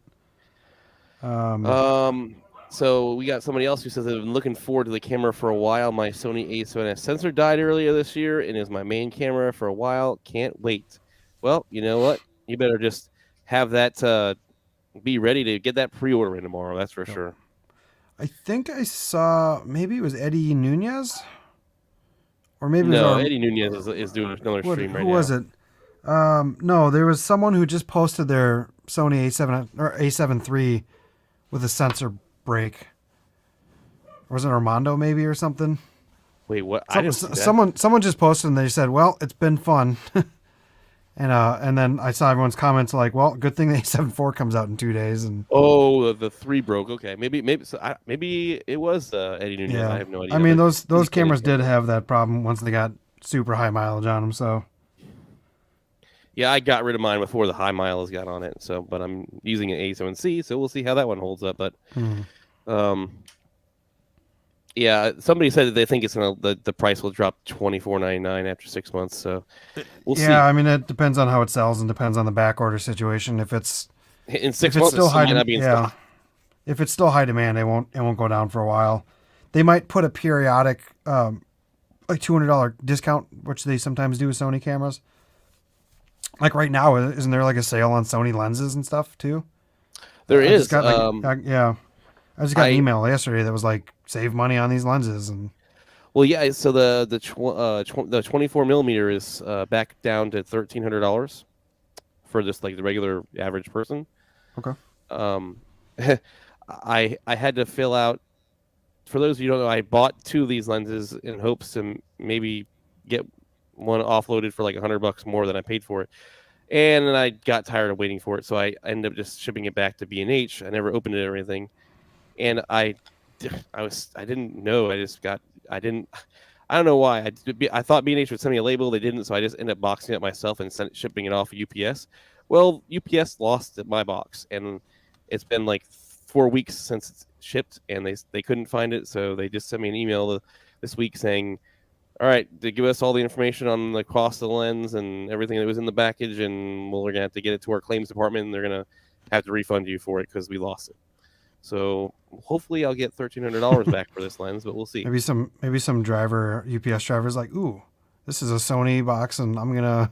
So we got somebody else who says, I've been looking forward to the camera for a while. My Sony A7iv sensor died earlier this year and is my main camera for a while. Can't wait. Well, you know what? You better just have that be ready to get that pre-order in tomorrow. That's for sure. I think I saw maybe it was Eddie Nunez, or maybe it No, was Eddie Nunez is doing another stream right now. who was it? No, there was someone who just posted their Sony A7 or A7 III with a sensor break. Or was it Armando maybe or something? Wait, what? I didn't see that. Someone just posted and they said, "Well, it's been fun." And then I saw everyone's comments like, "Well, good thing the A7 IV comes out in 2 days." And Oh, the 3 broke. Okay, maybe it was Eddie Nunez. yeah, I have no idea. I mean but those cameras did have that problem once they got super high mileage on them. So yeah, I got rid of mine before the high miles got on it. So, but I'm using an A7C, so we'll see how that one holds up. But, yeah, somebody said that they think it's the price will drop $24.99 after 6 months. So we'll see. yeah, I mean it depends on how it sells and depends on the back order situation. If it's In 6 if months, it's still high, not being stock. if it's still high demand, it won't go down for a while. They might put a periodic like $200 discount, which they sometimes do with Sony cameras. Like right now, isn't there like a sale on Sony lenses and stuff too? There I is. just got, yeah, I just got an email yesterday that was like save money on these lenses and. Well, yeah. So the 24mm is back down to $1,300 for just like the regular average person. Okay. I had to fill out. For those of you who don't know, I bought 2 of these lenses in hopes to maybe get one offloaded for like $100 more than I paid for it, and then I got tired of waiting for it, so I ended up just shipping it back to B&H. I never opened it or anything, and I didn't know. I don't know why. I thought B&H would send me a label. They didn't, so I just ended up boxing it myself and shipping it off UPS. Well, UPS lost my box, and it's been like 4 weeks since it's shipped, and they couldn't find it, so they just sent me an email this week saying, all right, they give us all the information on the cost of the lens and everything that was in the package, and we're going to have to get it to our claims department, and they're going to have to refund you for it because we lost it. So hopefully I'll get $1,300 back for this lens, but we'll see. Maybe some UPS drivers like, ooh, this is a Sony box, and I'm gonna.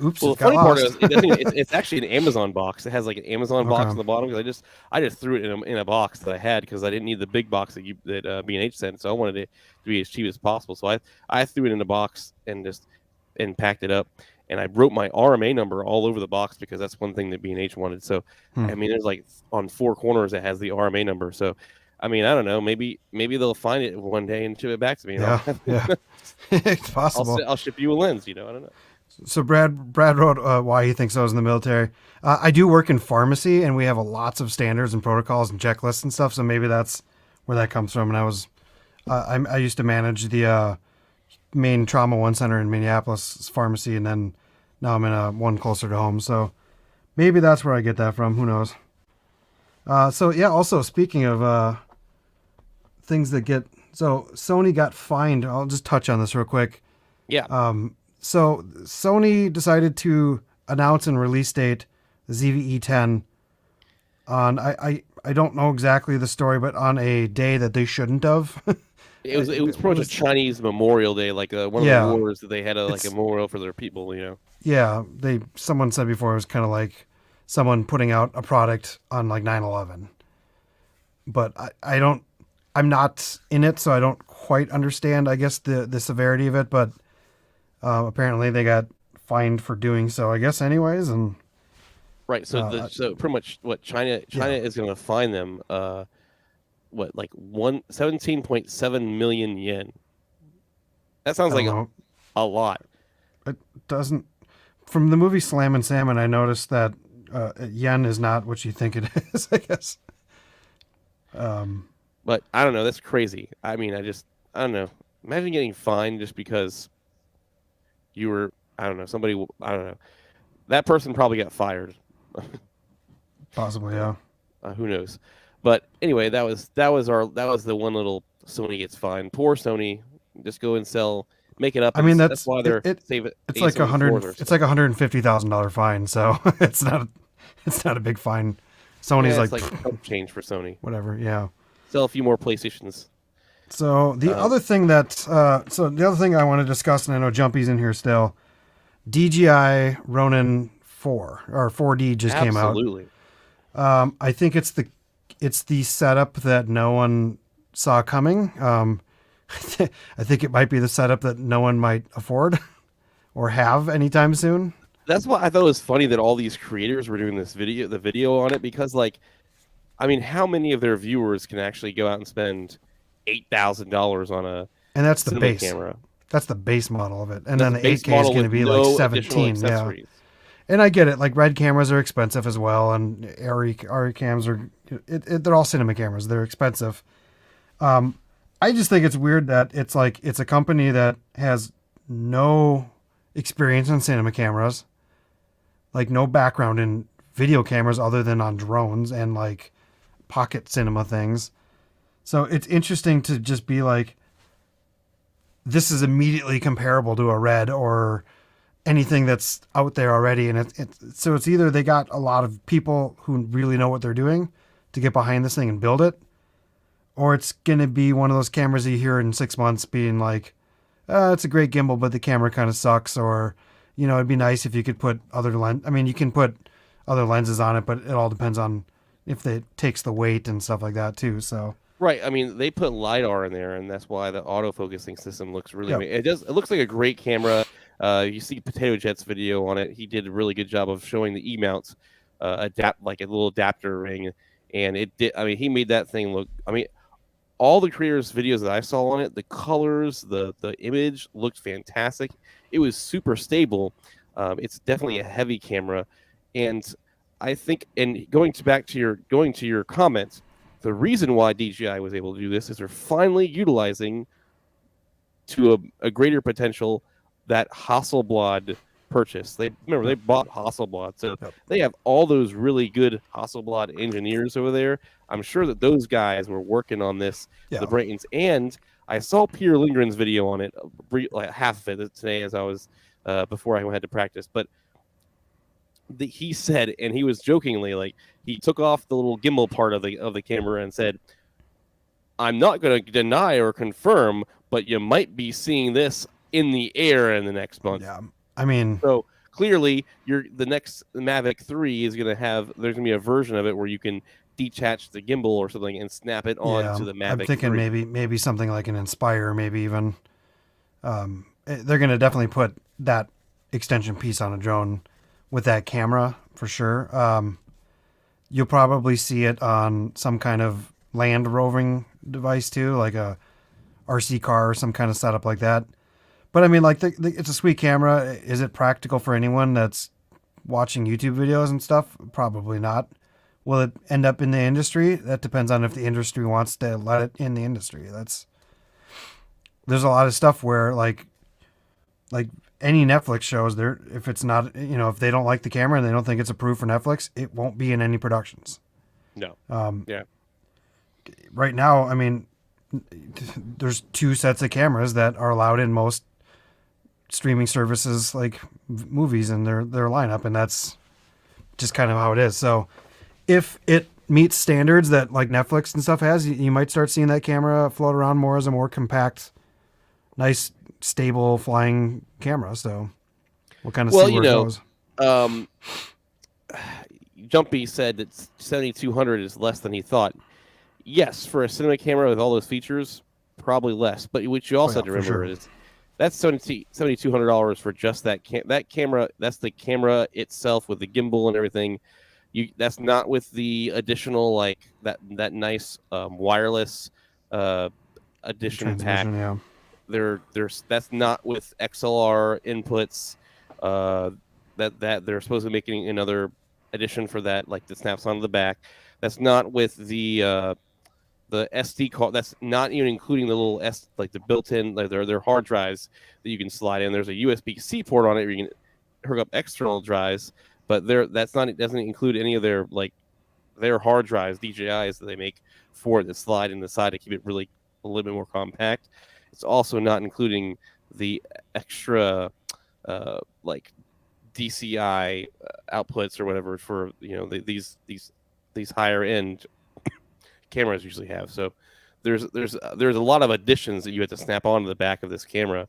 Oops. Well, the funny part is it's actually an Amazon box. It has like an Amazon box on the bottom because I just threw it in a box that I had because I didn't need the big box that B&H sent, so I wanted it to be as cheap as possible. So I threw it in a box and packed it up, and I wrote my RMA number all over the box because that's one thing that B&H wanted. So I mean, there's like on 4 corners it has the RMA number. So I mean, I don't know. Maybe they'll find it one day and ship it back to me. Yeah, it's possible. I'll ship you a lens. I don't know. So Brad wrote why he thinks I was in the military. I do work in pharmacy, and we have lots of standards and protocols and checklists and stuff. So maybe that's where that comes from. And I used to manage the main trauma 1 center in Minneapolis pharmacy, and then now I'm in a one closer to home. So maybe that's where I get that from. Who knows? So yeah. Also, speaking of things that get Sony got fined. I'll just touch on this real quick. Yeah. So Sony decided to announce and release date the ZV-E10 on I don't know exactly the story, but on a day that they shouldn't have. It was pretty much a Chinese Memorial Day, like one of the wars that they had a memorial for their people. Yeah, someone said before it was kind of like someone putting out a product on like 9/11. But I'm not in it, so I don't quite understand, I guess, the severity of it, but apparently they got fined for doing so, I guess, anyways. And right, so so pretty much what China is going to fine them, 17.7 million yen. That sounds like a lot. It doesn't. From the movie Slam and Salmon, I noticed that yen is not what you think it is, I guess. But I don't know. That's crazy. I mean, I don't know. Imagine getting fined just because you were, I don't know, somebody, I don't know. that person probably got fired. Possibly, yeah. Who knows? But anyway, that was the one little Sony gets fined. Poor Sony. Just go and sell, make it up. I mean, that's why they're save it. It's like It's like $150,000 fine, so it's not a big fine. Sony's it's like change for Sony. Whatever, yeah. Sell a few more PlayStations. So the other thing I want to discuss, and I know Jumpy's in here still, DJI Ronin 4 or 4D just came out. Absolutely. I think it's the setup that no one saw coming. I think it might be the setup that no one might afford or have anytime soon. That's why I thought it was funny that all these creators were doing the video on it, because I mean, how many of their viewers can actually go out and spend $8,000 on and that's the base camera? That's the base model of it, and then the 8K is going to be no like 17. Yeah, and I get it. Like red cameras are expensive as well, and ARRI cams are. They're all cinema cameras. They're expensive. I just think it's weird that it's a company that has no experience in cinema cameras, like no background in video cameras other than on drones and like pocket cinema things. So it's interesting to just be like, this is immediately comparable to a Red or anything that's out there already. And so it's either they got a lot of people who really know what they're doing to get behind this thing and build it, or it's going to be one of those cameras you hear in 6 months being like, it's a great gimbal, but the camera kind of sucks. Or, it'd be nice if you could put you can put other lenses on it, but it all depends on if it takes the weight and stuff like that too. So. Right. I mean, they put LiDAR in there, and that's why the autofocusing system looks really Yep. It looks like a great camera. You see Potato Jet's video on it. He did a really good job of showing the E-mounts, like a little adapter ring. And it did. I mean, he made that thing look. I mean, all the creators' videos that I saw on it, the colors, the image looked fantastic. It was super stable. It's definitely a heavy camera, and I think. And going to your comments, the reason why DJI was able to do this is they're finally utilizing to a greater potential that Hasselblad purchase. They bought Hasselblad, so they have all those really good Hasselblad engineers over there. I'm sure that those guys were working on this, the Braytons. And I saw Peter Lindgren's video on it, like half of it today as I was before I had to practice. But he said, and he was jokingly, like, he took off the little gimbal part of the camera and said, "I'm not going to deny or confirm, but you might be seeing this in the air in the next month." Yeah. I mean, so clearly, the next Mavic 3 is going to have. There's going to be a version of it where you can detach the gimbal or something and snap it onto the Mavic. I'm thinking 3. maybe something like an Inspire, maybe even. They're going to definitely put that extension piece on a drone with that camera for sure. You'll probably see it on some kind of land roving device too, like a RC car or some kind of setup like that. But I mean, like, it's a sweet camera. Is it practical for anyone that's watching YouTube videos and stuff? Probably not. Will it end up in the industry? That depends on if the industry wants to let it in the industry. There's a lot of stuff where like any Netflix shows, if it's not, if they don't like the camera and they don't think it's approved for Netflix, it won't be in any productions. No. Yeah. Right now, I mean, there's 2 sets of cameras that are allowed in most streaming services like movies in their lineup, and that's just kind of how it is. So if it meets standards that like Netflix and stuff has, you might start seeing that camera float around more as a more compact, nice, stable flying camera. So we'll kind of see where it goes. Jumpy said that 7200 is less than he thought. Yes, for a cinema camera with all those features, probably less. But what you also have to remember is that's $7,200 for just that camera. That's the camera itself with the gimbal and everything. That's not with the additional like that nice wireless addition pack. Yeah. That's not with XLR inputs. That they're supposed to be making another addition for that, like that snaps onto the back. That's not with the SD card. That's not even including the little like the built-in, like their hard drives that you can slide in. There's a USB-C port on it. Where you can hook up external drives, but that's not, it doesn't include any of their their hard drives, DJIs that they make for the slide in the side to keep it really a little bit more compact. It's also not including the extra like DCI outputs or whatever for these higher end cameras usually have. So there's a lot of additions that you have to snap onto the back of this camera,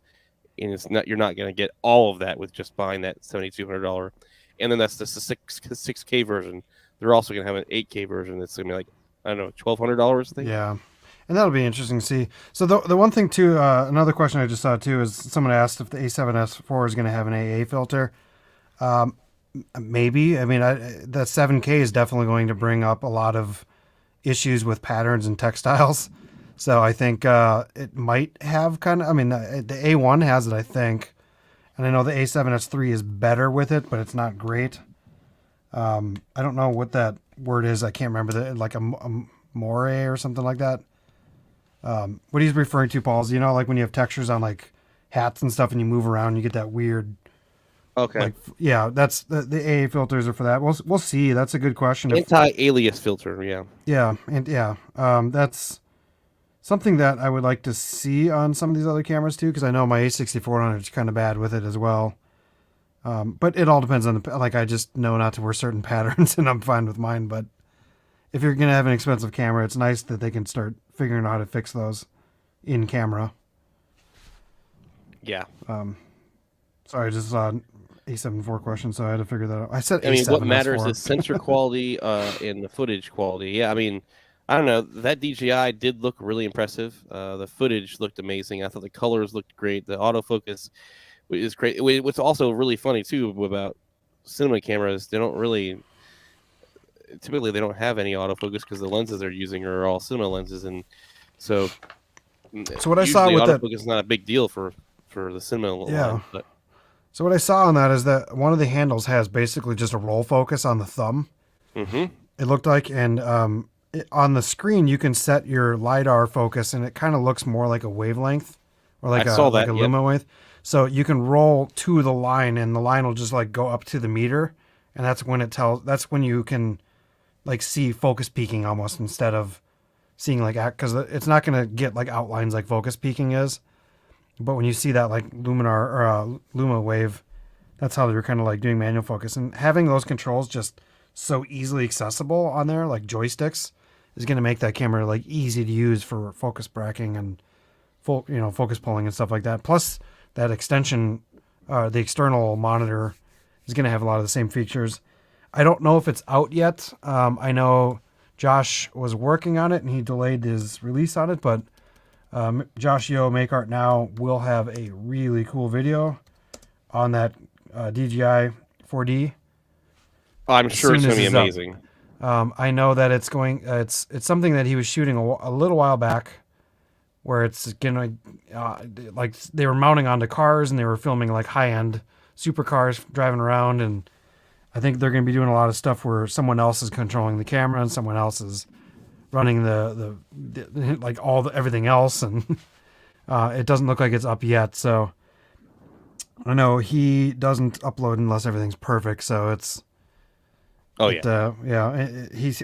and you're not going to get all of that with just buying that $7,200. And then that's just the 6K version. They're also going to have an 8K version that's going to be like, I don't know, $1,200, I think. Yeah. And that'll be interesting to see. So the one thing too, another question I just saw too is someone asked if the A7S4 is going to have an AA filter. Maybe. I mean, the 7K is definitely going to bring up a lot of issues with patterns and textiles. So I think it might have kind of. I mean, the A1 has it, I think, and I know the A7S3 is better with it, but it's not great. I don't know what that word is. I can't remember like a moire or something like that. What he's referring to, Paul, is, you know, like when you have textures on like hats and stuff and you move around, you get that weird. Okay. Like, yeah, that's the AA filters are for that. We'll see. That's a good question. Anti-alias filter, yeah. Yeah, and yeah, that's something that I would like to see on some of these other cameras too, because I know my A6400 is kind of bad with it as well. But it all depends on like I just know not to wear certain patterns, and I'm fine with mine. But if you're gonna have an expensive camera, it's nice that they can start figuring out how to fix those in camera. Yeah. Sorry, I just saw A7 IV question, so I had to figure that out. I said A7 I mean, what matters S4. is sensor quality and the footage quality. Yeah, I mean, I don't know. That DJI did look really impressive. The footage looked amazing. I thought the colors looked great. The autofocus is great. What's also really funny too about cinema cameras, they don't have any autofocus because the lenses they're using are all cinema lenses, and so what I saw with autofocus is not a big deal for the cinema line, but. So what I saw on that is that one of the handles has basically just a roll focus on the thumb. Mm-hmm. It looked like, and on the screen you can set your LiDAR focus, and it kind of looks more like a wavelength, or like a luma wave. So you can roll to the line, and the line will just like go up to the meter, and that's when you can like see focus peaking almost, instead of seeing like, because it's not going to get like outlines like focus peaking is. But when you see that like luminar or luma wave, that's how they were kind of like doing manual focus. And having those controls just so easily accessible on there, like joysticks, is going to make that camera like easy to use for focus bracketing and focus pulling and stuff like that. Plus that extension, the external monitor, is going to have a lot of the same features. I don't know if it's out yet. I know Josh was working on it and he delayed his release on it, but Josh Yo Make Art Now will have a really cool video on that DJI 4D. I'm sure it's going to be amazing. I know that it's going. It's something that he was shooting a little while back, where it's gonna like they were mounting onto cars and they were filming like high end supercars driving around, and I think they're going to be doing a lot of stuff where someone else is controlling the camera and someone else is running the like everything else, and it doesn't look like it's up yet. So I know he doesn't upload unless everything's perfect. So it's he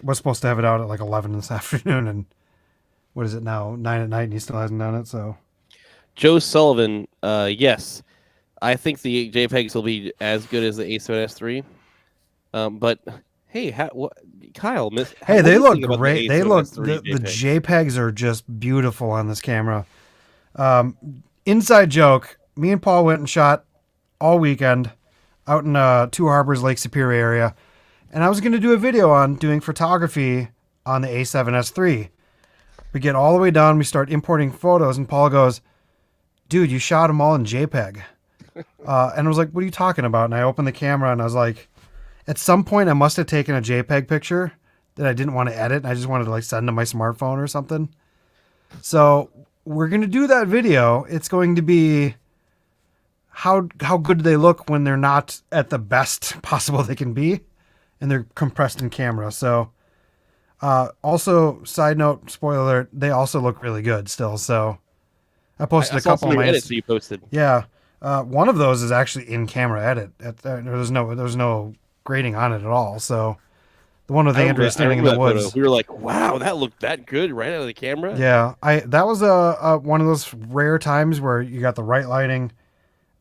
was supposed to have it out at like 11 this afternoon, and what is it now, 9 at night, and he still hasn't done it. So Joe Sullivan, yes, I think the JPEGs will be as good as the A7S3, but. Hey, Kyle, they look great. They look the JPEGs are just beautiful on this camera. Inside joke: me and Paul went and shot all weekend out in Two Harbors, Lake Superior area, and I was going to do a video on doing photography on the A7S3. We get all the way down, we start importing photos, and Paul goes, "Dude, you shot them all in JPEG." And I was like, "What are you talking about?" And I opened the camera, and I was like. At some point, I must have taken a JPEG picture that I didn't want to edit. And I just wanted to like send to my smartphone or something. So we're going to do that video. It's going to be how good do they look when they're not at the best possible they can be, and they're compressed in camera. So also, side note, spoiler alert, they also look really good still. So I posted a couple of my edits you posted. Yeah. One of those is actually in camera edit. There's no grading on it at all. So the one with Andrea standing in the woods. Photo. We were like, wow, that looked that good right out of the camera. Yeah, that was one of those rare times where you got the right lighting.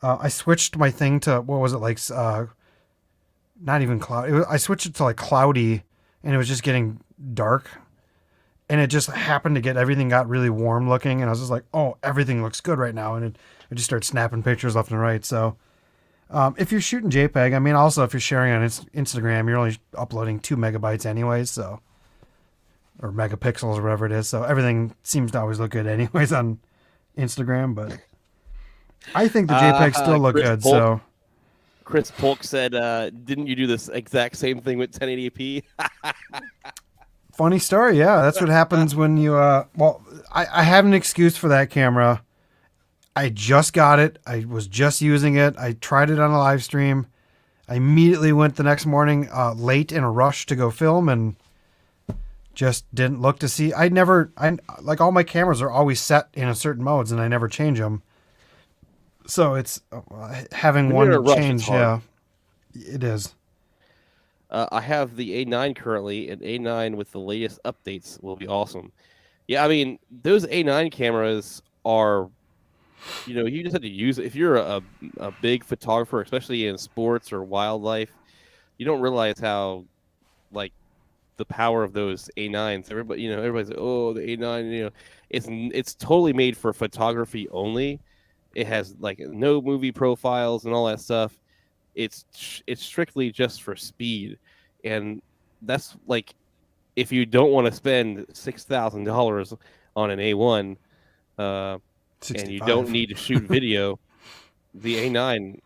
I switched my thing to, what was it, like, not even cloud. I switched it to like cloudy, and it was just getting dark. And it just happened to get, everything got really warm looking. And I was just like, oh, everything looks good right now. And it just started snapping pictures left and right. So if you're shooting JPEG, I mean, also if you're sharing on Instagram, you're only uploading 2 megabytes anyways. So, or megapixels or whatever it is. So everything seems to always look good anyways on Instagram. But I think the JPEGs still look good. Polk, so Chris Polk said, didn't you do this exact same thing with 1080p? Funny story, yeah. That's what happens when you, well, I had an excuse for that camera. I just got it. I was just using it. I tried it on a live stream. I immediately went the next morning late in a rush to go film and just didn't look to see. Like all my cameras are always set in a certain modes and I never change them. So it's having one change, yeah, it is. I have the A9 currently, and A9 with the latest updates will be awesome. Yeah, I mean, those A9 cameras are, you just have to use it. If you're a big photographer, especially in sports or wildlife, you don't realize how, like, the power of those A9s. Everybody's like, oh, the A9, it's totally made for photography only. It has, like, no movie profiles and all that stuff. It's strictly just for speed, and that's like, if you don't want to spend $6,000 on an A1, and you don't need to shoot video, the A9,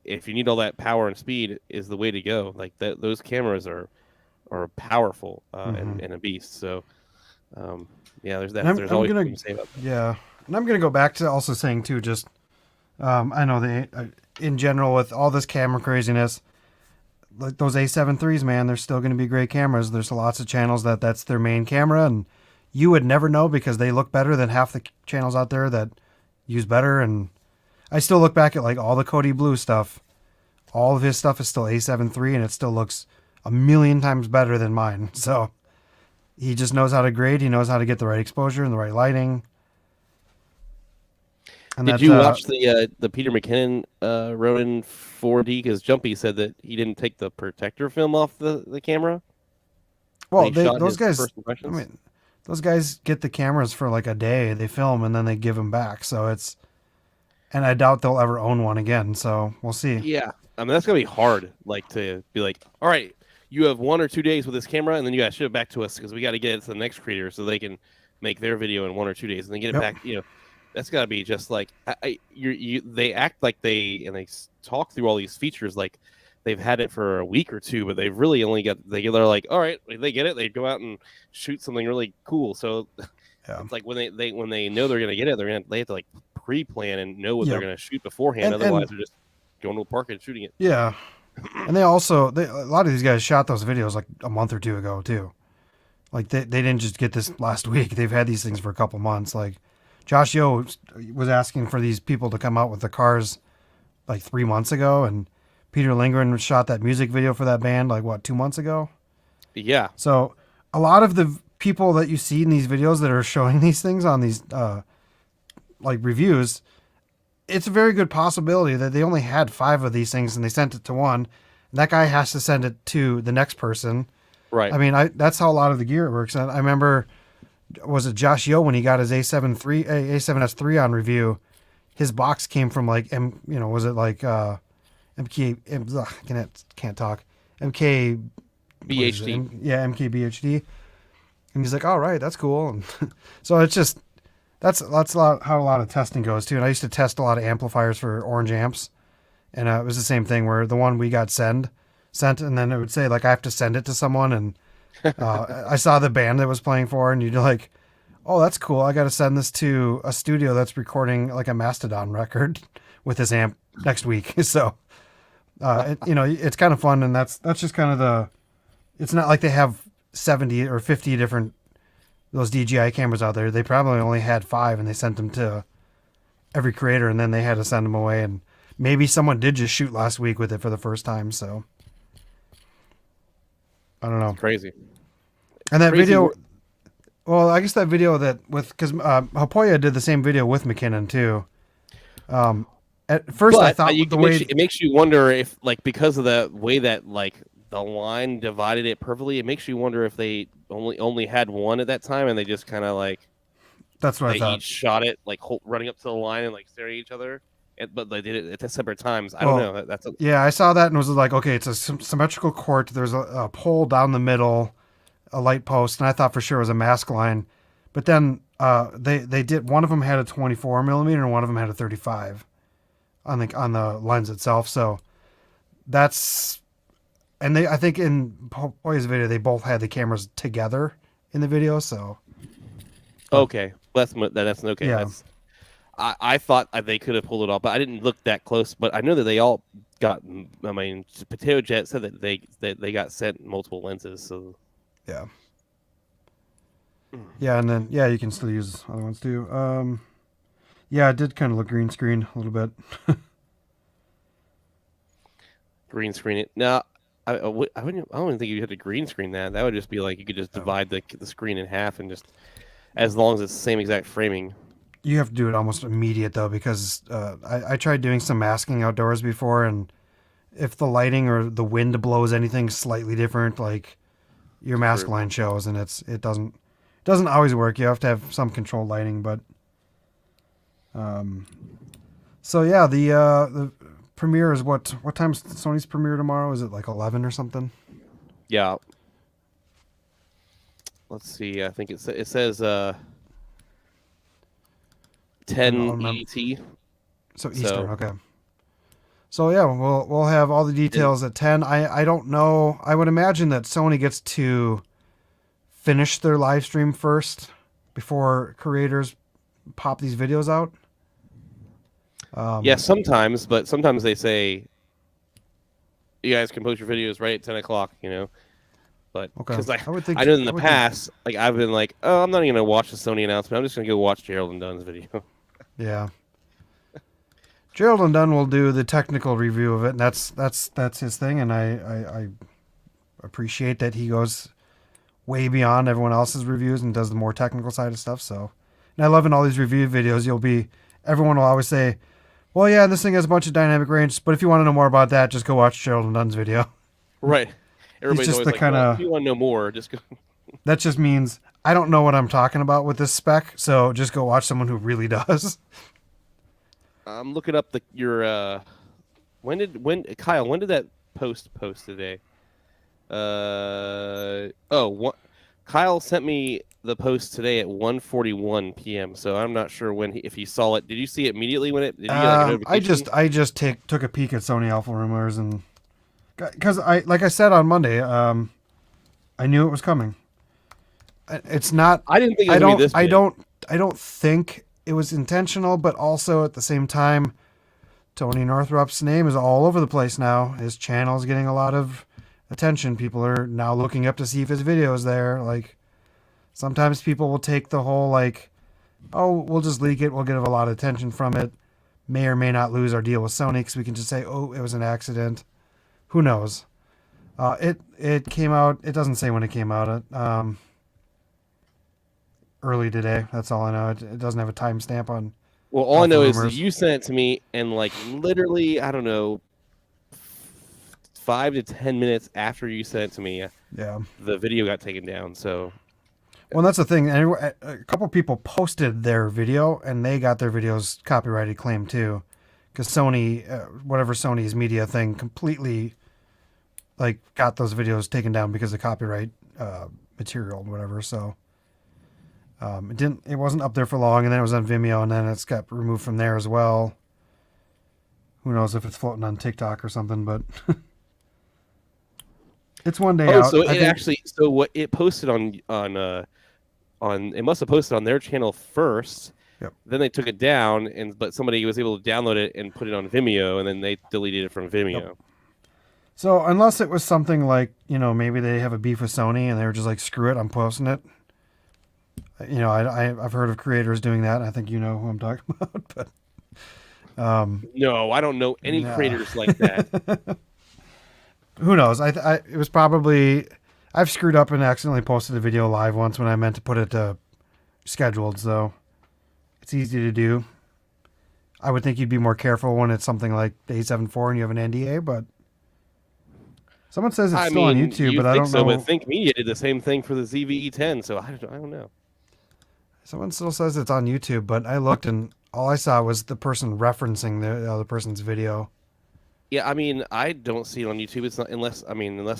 if you need all that power and speed, is the way to go. Like those cameras are powerful and a beast. So yeah, there's that. There's always something to say about that. Yeah, and I'm gonna go back to also saying too, just I know in general, with all this camera craziness, like those A7 IIIs, man, they're still going to be great cameras. There's lots of channels that's their main camera, and you would never know because they look better than half the channels out there that use better. And I still look back at like all the Cody Blue stuff. All of his stuff is still A7 III, and it still looks a million times better than mine. So he just knows how to grade. He knows how to get the right exposure and the right lighting. And did you watch the Peter McKinnon Ronin 4D? Because Jumpy said that he didn't take the protector film off the camera. Well, those guys, I mean, those guys get the cameras for like a day. They film and then they give them back. So and I doubt they'll ever own one again. So we'll see. Yeah, I mean that's gonna be hard. Like to be like, all right, you have 1 or 2 days with this camera, and then you gotta ship it back to us because we got to get it to the next creator so they can make their video in 1 or 2 days and then get it back. That's got to be just like they act like they talk through all these features like they've had it for a week or two, but they've really only they're like, all right, they get it, they go out and shoot something really cool. So it's like when they know they're gonna get it, they have to like pre-plan and know what they're gonna shoot beforehand. Otherwise, they're just going to a park and shooting it. Yeah, and a lot of these guys shot those videos like a month or two ago too. Like they didn't just get this last week; they've had these things for a couple months. Like Josh Yo was asking for these people to come out with the cars like 3 months ago, and Peter Lindgren shot that music video for that band like 2 months ago. Yeah. So a lot of the people that you see in these videos that are showing these things on these like reviews, it's a very good possibility that they only had 5 of these things and they sent it to one. And that guy has to send it to the next person. Right. I mean, that's how a lot of the gear works. And I remember, was it Josh Yo when he got his A7S III on review? His box came from like was it like can't talk MK BHD? MK BHD. And he's like, all right, that's cool. And so it's just that's a lot how a lot of testing goes too. And I used to test a lot of amplifiers for Orange amps, and it was the same thing where the one we got sent, and then it would say like I have to send it to someone, and I saw the band that was playing for, and you'd like, oh, that's cool. I got to send this to a studio that's recording like a Mastodon record with this amp next week. So, it's kind of fun. And that's just kind of it's not like they have 70 or 50 different, those DJI cameras out there. They probably only had 5 and they sent them to every creator, and then they had to send them away. And maybe someone did just shoot last week with it for the first time. So I don't know. Crazy. And that Crazy video, work. well, I guess that video that because Hapoya did the same video with McKinnon too. At first, I thought you, the way it makes you wonder if, like, because of the way that like the line divided it perfectly, it makes you wonder if they only had one at that time and they just kind of like that's what I they thought. each shot it like running up to the line and like staring at each other, but they did it at separate times. I don't know. That's yeah, I saw that and was like, okay, it's a symmetrical court. There's a pole down the middle, a light post, and I thought for sure it was a mask line. But then they did, one of them had a 24 millimeter and one of them had a 35 on the lens itself. So that's, and I think in Poya's video they both had the cameras together in the video. So okay, that's okay. Yeah. I thought they could have pulled it off, but I didn't look that close. But I know that they all got. I mean, Potato Jet said that they got sent multiple lenses. So yeah. Yeah, and then you can still use other ones too. Yeah, it did kind of look green screen a little bit. green screen it. Now, I don't even think you had to green screen that. That would just be like you could just divide the screen in half and just, as long as it's the same exact framing. You have to do it almost immediate though, because I tried doing some masking outdoors before, and if the lighting or the wind blows anything slightly different, like your mask line shows, and it doesn't always work. You have to have some controlled lighting, but so yeah, the premiere is what time's Sony's premiere tomorrow? Is it like 11 or something? Yeah. Let's see. I think it says 10 ET. So Eastern, okay. So yeah, we'll have all the details at 10. I don't know. I would imagine that Sony gets to finish their live stream first before creators pop these videos out. Yeah, sometimes, but sometimes they say you guys can post your videos right at 10 o'clock, you know. But because I know in the past, like I've been like, oh, I'm not even gonna watch the Sony announcement. I'm just gonna go watch Gerald and Dunn's video. Yeah. Gerald and Dunn will do the technical review of it, and that's his thing, and I appreciate that he goes way beyond everyone else's reviews and does the more technical side of stuff. So, and I love in all these review videos, everyone will always say, well, yeah, this thing has a bunch of dynamic range, but if you want to know more about that, just go watch Gerald and Dunn's video. Right. Everybody's just always the like, kind of, if you want to know more, just go. That just means I don't know what I'm talking about with this spec, so just go watch someone who really does. I'm looking up your Kyle, when did that post today? Kyle sent me the post today at 1:41 p.m. So I'm not sure if he saw it. Did you see it immediately when it? Did you get like a notification? I just took a peek at Sony a7iv Rumors, and because like I said on Monday, I knew it was coming. It's not. I didn't think it was gonna be this big. I don't think it was intentional, but also at the same time, Tony Northrup's name is all over the place now. His channel is getting a lot of attention. People are now looking up to see if his video is there. Like, sometimes people will take the whole like, oh, we'll just leak it. We'll get a lot of attention from it. May or may not lose our deal with Sony because we can just say, oh, it was an accident. Who knows? It came out. It doesn't say when it came out. Early today. That's all I know. It doesn't have a timestamp on. Well, all I know is that you sent it to me, and like literally, I don't know, 5 to 10 minutes after you sent it to me, yeah, the video got taken down. So, well, that's the thing. A couple people posted their video, and they got their videos copyrighted claim too, because Sony, whatever Sony's media thing, completely like got those videos taken down because of copyright material, whatever. So. It wasn't up there for long, and then it was on Vimeo, and then it's got removed from there as well. Who knows if it's floating on TikTok or something, but it's one day out. So what it posted on it must have posted on their channel first. Yep. Then they took it down, but somebody was able to download it and put it on Vimeo, and then they deleted it from Vimeo. Yep. So unless it was something like, maybe they have a beef with Sony and they were just like, screw it, I'm posting it. I've heard of creators doing that. I think you know who I'm talking about, but No, I don't know any No. creators like that. Who knows? It was probably I've screwed up and accidentally posted a video live once when I meant to put it to scheduled, so it's easy to do. I would think you'd be more careful when it's something like the A7 IV and you have an NDA, but someone says it's still on YouTube, but I don't know. But Think Media did the same thing for the ZVE10, so I don't know. Someone still says it's on YouTube, but I looked and all I saw was the person referencing the other person's video. Yeah, I mean, I don't see it on YouTube. It's not unless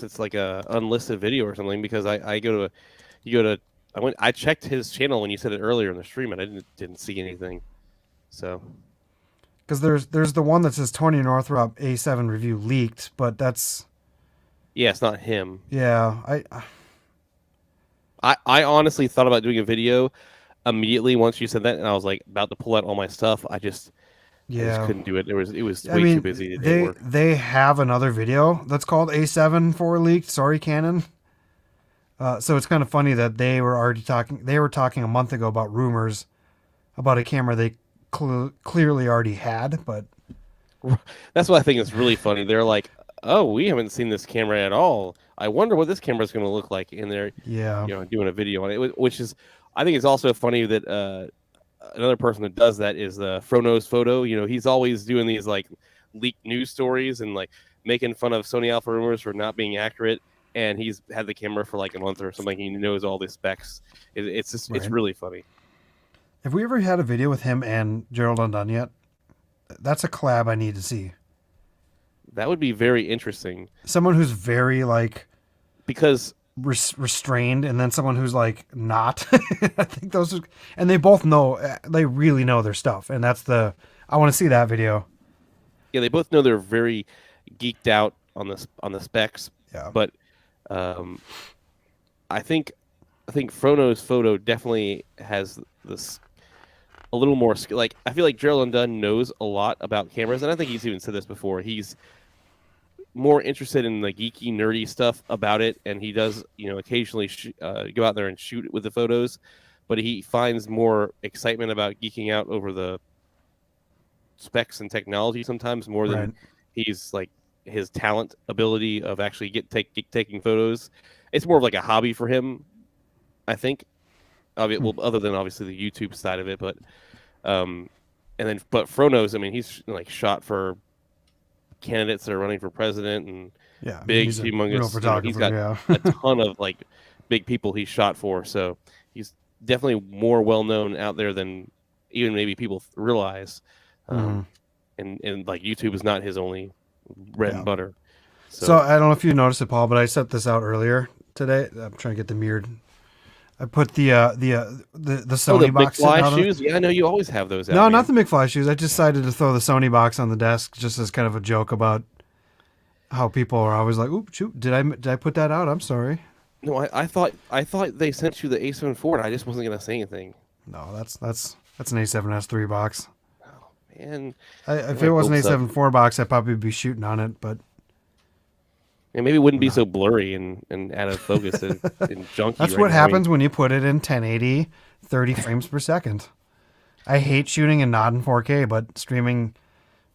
it's like a unlisted video or something. Because I checked his channel when you said it earlier in the stream, and I didn't see anything. So, because there's the one that says Tony Northrup A7 review leaked, but that's it's not him. Yeah, I honestly thought about doing a video immediately once you said that, and I was like about to pull out all my stuff. I just couldn't do it. It was way too busy to do. They have another video that's called A7 IV leaked. Sorry, Canon. So it's kind of funny that they were talking a month ago about rumors about a camera they clearly already had, but that's what I think is really funny. They're like, "Oh, we haven't seen this camera at all. I wonder what this camera is going to look like." And they're doing a video on it, which is, I think it's also funny that another person that does that is Frono's Photo. He's always doing these like leaked news stories and like making fun of Sony a7iv Rumors for not being accurate. And he's had the camera for like a month or something. He knows all the specs. It's just It's really funny. Have we ever had a video with him and Gerald Undone yet? That's a collab I need to see. That would be very interesting. Someone who's very like restrained, and then someone who's like not. I think those are, and they both know, they really know their stuff, and I want to see that video. Yeah, they both know they're very geeked out on the specs. Yeah, but I think Frono's Photo definitely has this a little more skill. Like, I feel like Gerald Undone knows a lot about cameras, and I think he's even said this before. He's more interested in the geeky, nerdy stuff about it, and he does, occasionally go out there and shoot with the photos, but he finds more excitement about geeking out over the specs and technology sometimes more than he's like his talent ability of actually taking photos. It's more of like a hobby for him, I think. Other than obviously the YouTube side of it, but Frono's, I mean, he's like shot for candidates that are running for president and big, humongous. He's got a ton of like big people he's shot for, so he's definitely more well known out there than even maybe people realize. And like YouTube is not his only bread and butter. So I don't know if you noticed it, Paul, but I set this out earlier today. I'm trying to get the mirrored. I put the Sony box. The McFly shoes? Yeah, I know you always have those out. No, not the McFly shoes. I decided to throw the Sony box on the desk just as kind of a joke about how people are always like, "Oop, shoot, did I put that out? I'm sorry." No, I thought they sent you the A7 IV, and I just wasn't gonna say anything. No, that's an A7S3 box. Oh man, if it was an A7 IV box, I'd probably be shooting on it, but. And maybe it wouldn't be so blurry and out of focus and junky. That's what happens when you put it in 1080, 30 frames per second. I hate shooting in not in 4K, but streaming,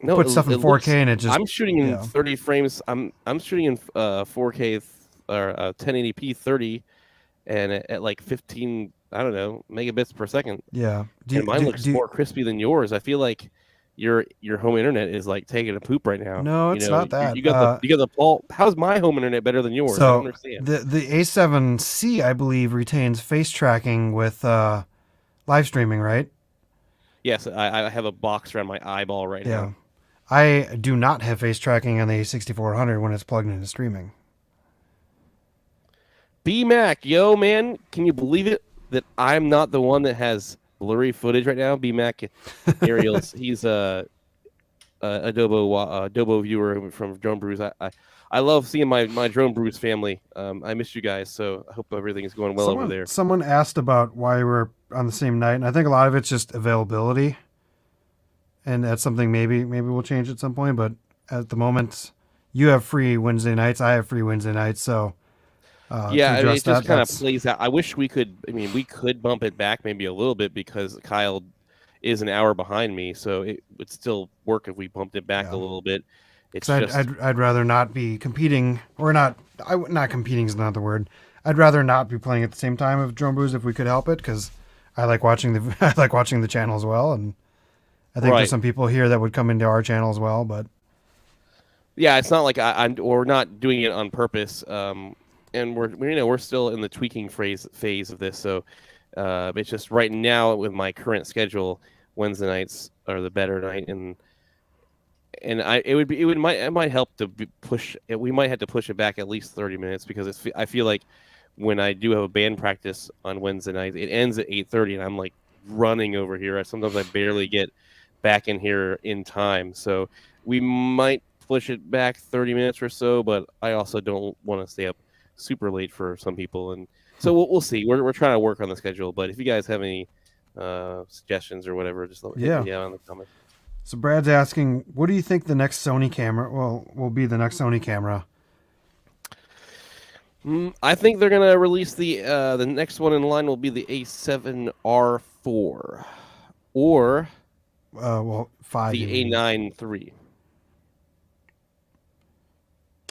put stuff in 4K and it just. I'm shooting in 30 frames. I'm shooting in 4K or 1080p 30, and at like 15, I don't know, megabits per second. Yeah. Mine looks more crispy than yours. I feel like your home internet is like taking a poop right now. No, it's not that. You got the Paul. How's my home internet better than yours? So I don't understand. The A7C, I believe, retains face tracking with live streaming, right? Yes, I have a box around my eyeball right now. I do not have face tracking on the A6400 when it's plugged into streaming. B-Mac, yo, man, can you believe it that I'm not the one that has blurry footage right now? B-Mac Ariel's, he's a Adobo viewer from Drone Brews. I love seeing my Drone Brews family. I miss you guys, so I hope everything is going well over there. Someone asked about why we're on the same night, and I think a lot of it's just availability. And that's something maybe we'll change at some point, but at the moment, you have free Wednesday nights, I have free Wednesday nights, so it just kind of plays out. I wish we could. I mean, we could bump it back maybe a little bit because Kyle is an hour behind me, so it would still work if we bumped it back a little bit. It's just I'd rather not be competing, or not. Not competing is not the word. I'd rather not be playing at the same time of Drone Brews if we could help it, because I like watching the I like watching the channel as well, and I think there's some people here that would come into our channel as well. But yeah, it's not like we're not doing it on purpose, and we're still in the tweaking phase of this. So it's just right now with my current schedule, Wednesday nights are the better night, and it might help to push. We might have to push it back at least 30 minutes, because I feel like when I do have a band practice on Wednesday night, it ends at 8:30, and I'm like running over here. Sometimes I barely get back in here in time, so we might push it back 30 minutes or so. But I also don't want to stay up super late for some people, and so we'll see. We're trying to work on the schedule, but if you guys have any suggestions or whatever, just let me know in the comments. So Brad's asking, what do you think the next Sony camera will be? The next Sony camera? I think they're gonna release the next one in line will be the A7R4, or 5. the A9 III.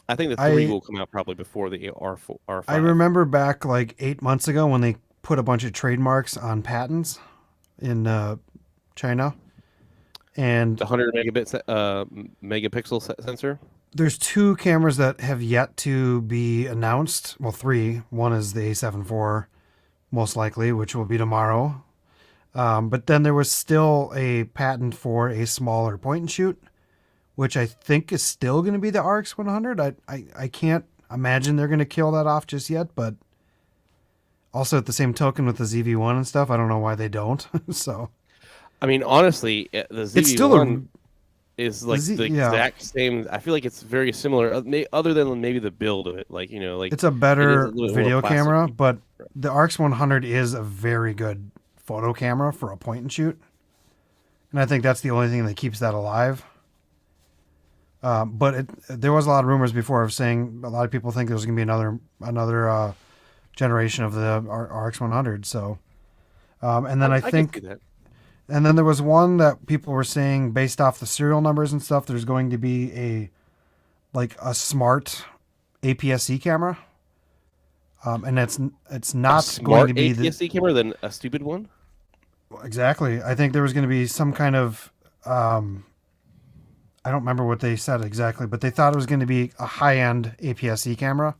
I think the 3 will come out probably before the R5. I remember back like 8 months ago when they put a bunch of trademarks on patents in China. And the 100 megapixel sensor. There's 2 cameras that have yet to be announced. Well, 3. One is the A7 IV, most likely, which will be tomorrow. But then there was still a patent for a smaller point and shoot, which I think is still going to be the RX 100. I can't imagine they're going to kill that off just yet, but also at the same token with the ZV-1 and stuff, I don't know why they don't. So. I mean, honestly, the ZV-1 is like the exact same. I feel like it's very similar, other than maybe the build of it. Like, like it's a better video camera, but the RX 100 is a very good photo camera for a point and shoot, and I think that's the only thing that keeps that alive. But there was a lot of rumors before of saying a lot of people think there's going to be another generation of the RX 100. So, and then I think. Can see that. And then there was one that people were saying, based off the serial numbers and stuff, there's going to be a smart APS-C camera, and it's not going to be the APS-C camera than a stupid one. Exactly. I think there was going to be some kind of I don't remember what they said exactly, but they thought it was going to be a high-end APS-C camera.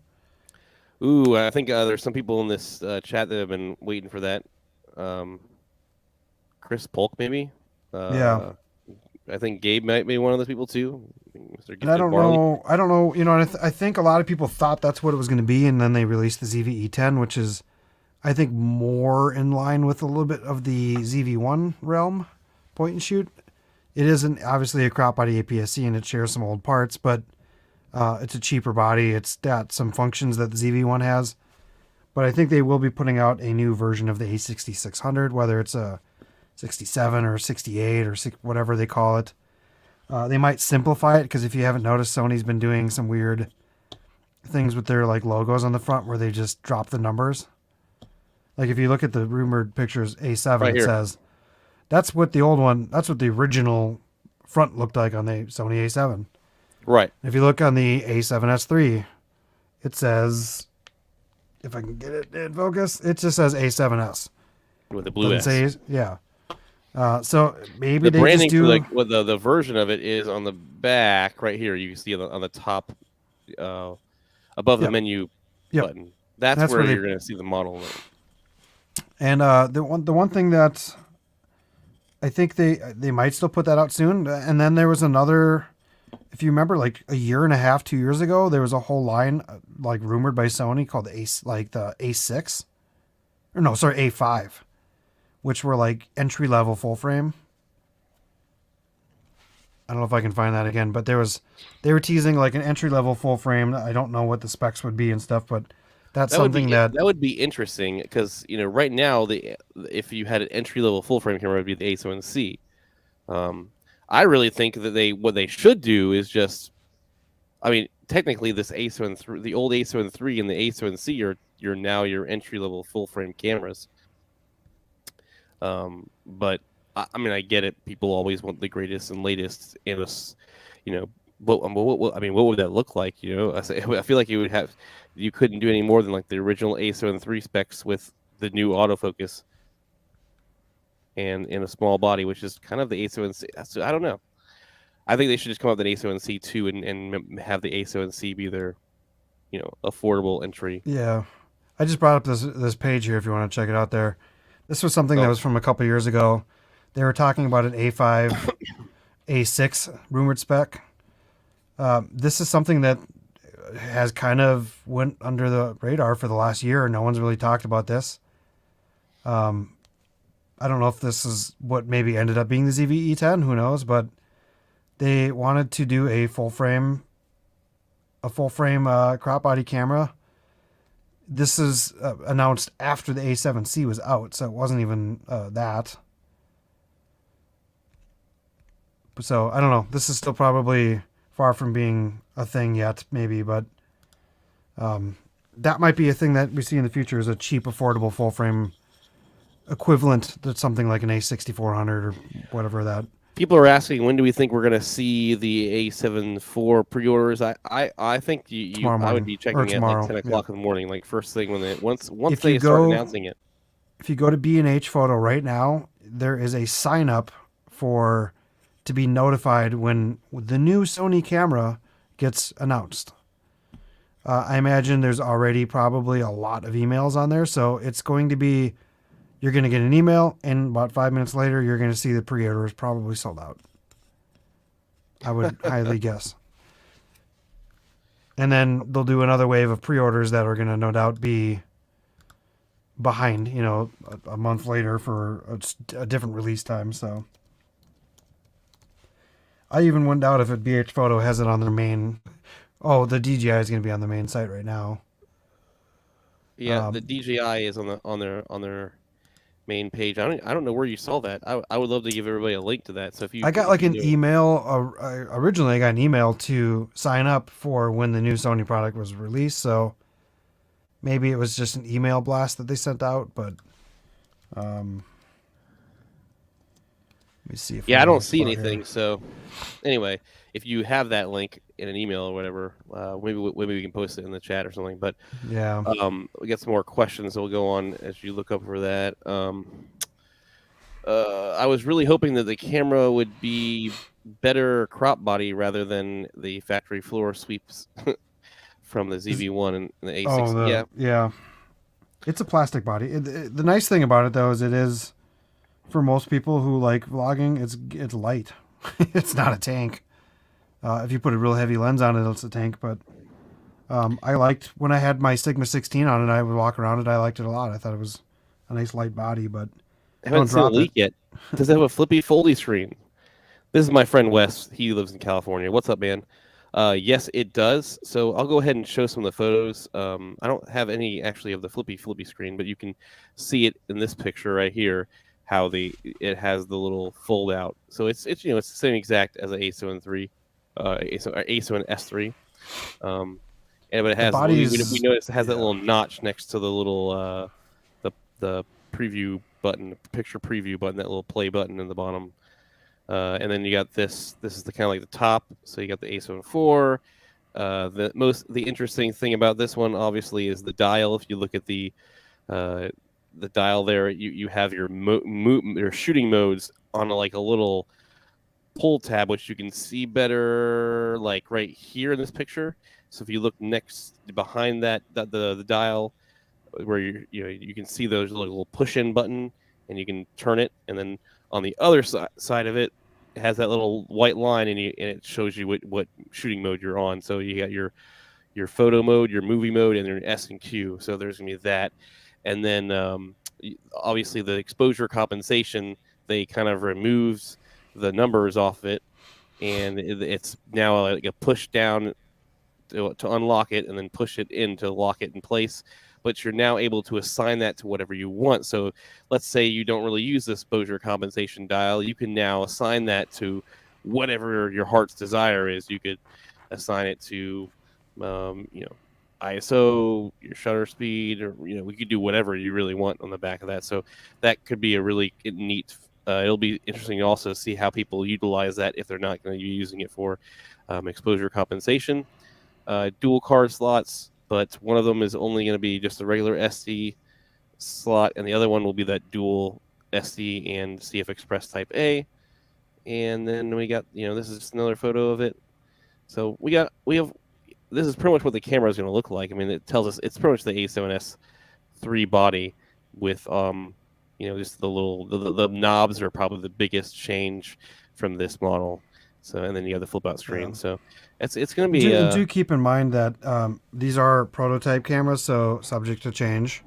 Ooh, I think there's some people in this chat that have been waiting for that. Chris Polk, maybe. Yeah. I think Gabe might be one of those people too. And I don't know. And I think a lot of people thought that's what it was going to be, and then they released the ZV-E10, which is, I think, more in line with a little bit of the ZV-1 realm point and shoot. It isn't obviously a crop body APS-C, and it shares some old parts, but it's a cheaper body. It's got some functions that the ZV-1 has. But I think they will be putting out a new version of the A6600, whether it's a 67 or 68 or whatever they call it. They might simplify it, because if you haven't noticed, Sony's been doing some weird things with their logos on the front where they just drop the numbers. Like if you look at the rumored pictures A7, right, it says that's what the original front looked like on the Sony A7. Right. If you look on the A7S III, it says, if I can get it in focus, it just says A7S with the blue S. Yeah. So maybe the branding just do for the version of it is on the back right here. You can see on the top, above the menu button. That's where you're going to see the model. And the one thing that I think they might still put that out soon. And then there was another, if you remember, like a year and a half, 2 years ago, there was a whole line rumored by Sony called the A6, or no, sorry, A5. Which were like entry-level full frame. I don't know if I can find that again, but they were teasing like an entry-level full frame. I don't know what the specs would be and stuff, but that's something that would be interesting, because right now if you had an entry-level full frame camera, it would be the A7C. I really think that what they should do is just, I mean, technically this A7 III, the old A7 III and the A7C are your entry-level full frame cameras. But I mean, I get it. People always want the greatest and latest in us, you know. But I mean, what would that look like? You know, I feel like you couldn't do any more than like the original A7 III specs with the new autofocus and in a small body, which is kind of the A7C. So I don't know. I think they should just come up with an A7C2 and have the A7C be their, you know, affordable entry. Yeah. I just brought up this page here if you want to check it out there. This was something that was from a couple years ago. They were talking about an A5 A6 rumored spec. This is something that has kind of went under the radar for the last year. No one's really talked about this. I don't know if this is what maybe ended up being the ZV E10. Who knows? But they wanted to do a full frame crop body camera. This is announced after the A7C was out, so it wasn't even that. So I don't know. This is still probably far from being a thing yet, maybe, but that might be a thing that we see in the future, is a cheap, affordable full frame equivalent to something like an A6400 or whatever that. People are asking, when do we think we're going to see the A7 IV pre-orders? I think I would be checking it like 10 o'clock in the morning, like first thing once they start announcing it. If you go to B&H Photo right now, there is a sign up to be notified when the new Sony camera gets announced. I imagine there's already probably a lot of emails on there, so it's going to be, you're going to get an email, and about 5 minutes later, you're going to see the pre-order is probably sold out. I would highly guess. And then they'll do another wave of pre-orders that are going to no doubt be behind, you know, a month later for a different release time. So I even went out if BH Photo has it on their main. Oh, the DJI is going to be on the main site right now. Yeah, the DJI is on their main page. I don't know where you saw that. I would love to give everybody a link to that. So if you, I got like an email. Originally, I got an email to sign up for when the new Sony product was released. So maybe it was just an email blast that they sent out. But let me see. I don't see anything. Here. So anyway, if you have that link in an email or whatever, maybe we can post it in the chat or something. But yeah, we get some more questions that will go on as you look up for that. I was really hoping that the camera would be better crop body rather than the factory floor sweeps from the ZV1 and the A6. Yeah, it's a plastic body. The nice thing about it though is it is, for most people who like vlogging, it's light. It's not a tank. If you put a real heavy lens on it, it's a tank. But I liked when I had my Sigma 16 on it. I would walk around it. I liked it a lot. I thought it was a nice light body. But I haven't seen a leak yet. Does it have a flippy foldy screen? This is my friend Wes. He lives in California. What's up, man? Yes, it does. So I'll go ahead and show some of the photos. I don't have any actually of the flippy screen, but you can see it in this picture right here. How it has the little fold out. So it's it's the same exact as an A7 III. A7S3, but it has. We noticed it has that little notch next to the little the preview button, picture preview button, that little play button in the bottom, and then you got this. This is the kind of like the top. So you got the A7 IV. The interesting thing about this one, obviously, is the dial. If you look at the dial there, you have your your shooting modes on a little pull tab, which you can see better like right here in this picture. So if you look behind that the dial where you can see those little push-in button, and you can turn it, and then on the other side of it, it has that little white line, and it shows you what shooting mode you're on. So you got your photo mode, your movie mode, and your S and Q. So there's gonna be that, and then obviously the exposure compensation, they kind of removes the numbers off it, and it's now like a push down to unlock it, and then push it in to lock it in place. But you're now able to assign that to whatever you want. So let's say you don't really use the exposure compensation dial, you can now assign that to whatever your heart's desire is. You could assign it to ISO, your shutter speed, or we could do whatever you really want on the back of that. So that could be a really neat it'll be interesting to also see how people utilize that if they're not going to be using it for exposure compensation. Dual card slots, but one of them is only going to be just a regular SD slot, and the other one will be that dual SD and CF Express Type A. And then we got, this is just another photo of it. So we have this is pretty much what the camera is going to look like. I mean, it tells us it's pretty much the A7S III body with just the knobs are probably the biggest change from this model. So, and then you have the flip out screen. Yeah. So it's going to be. Do keep in mind that these are prototype cameras, so subject to change.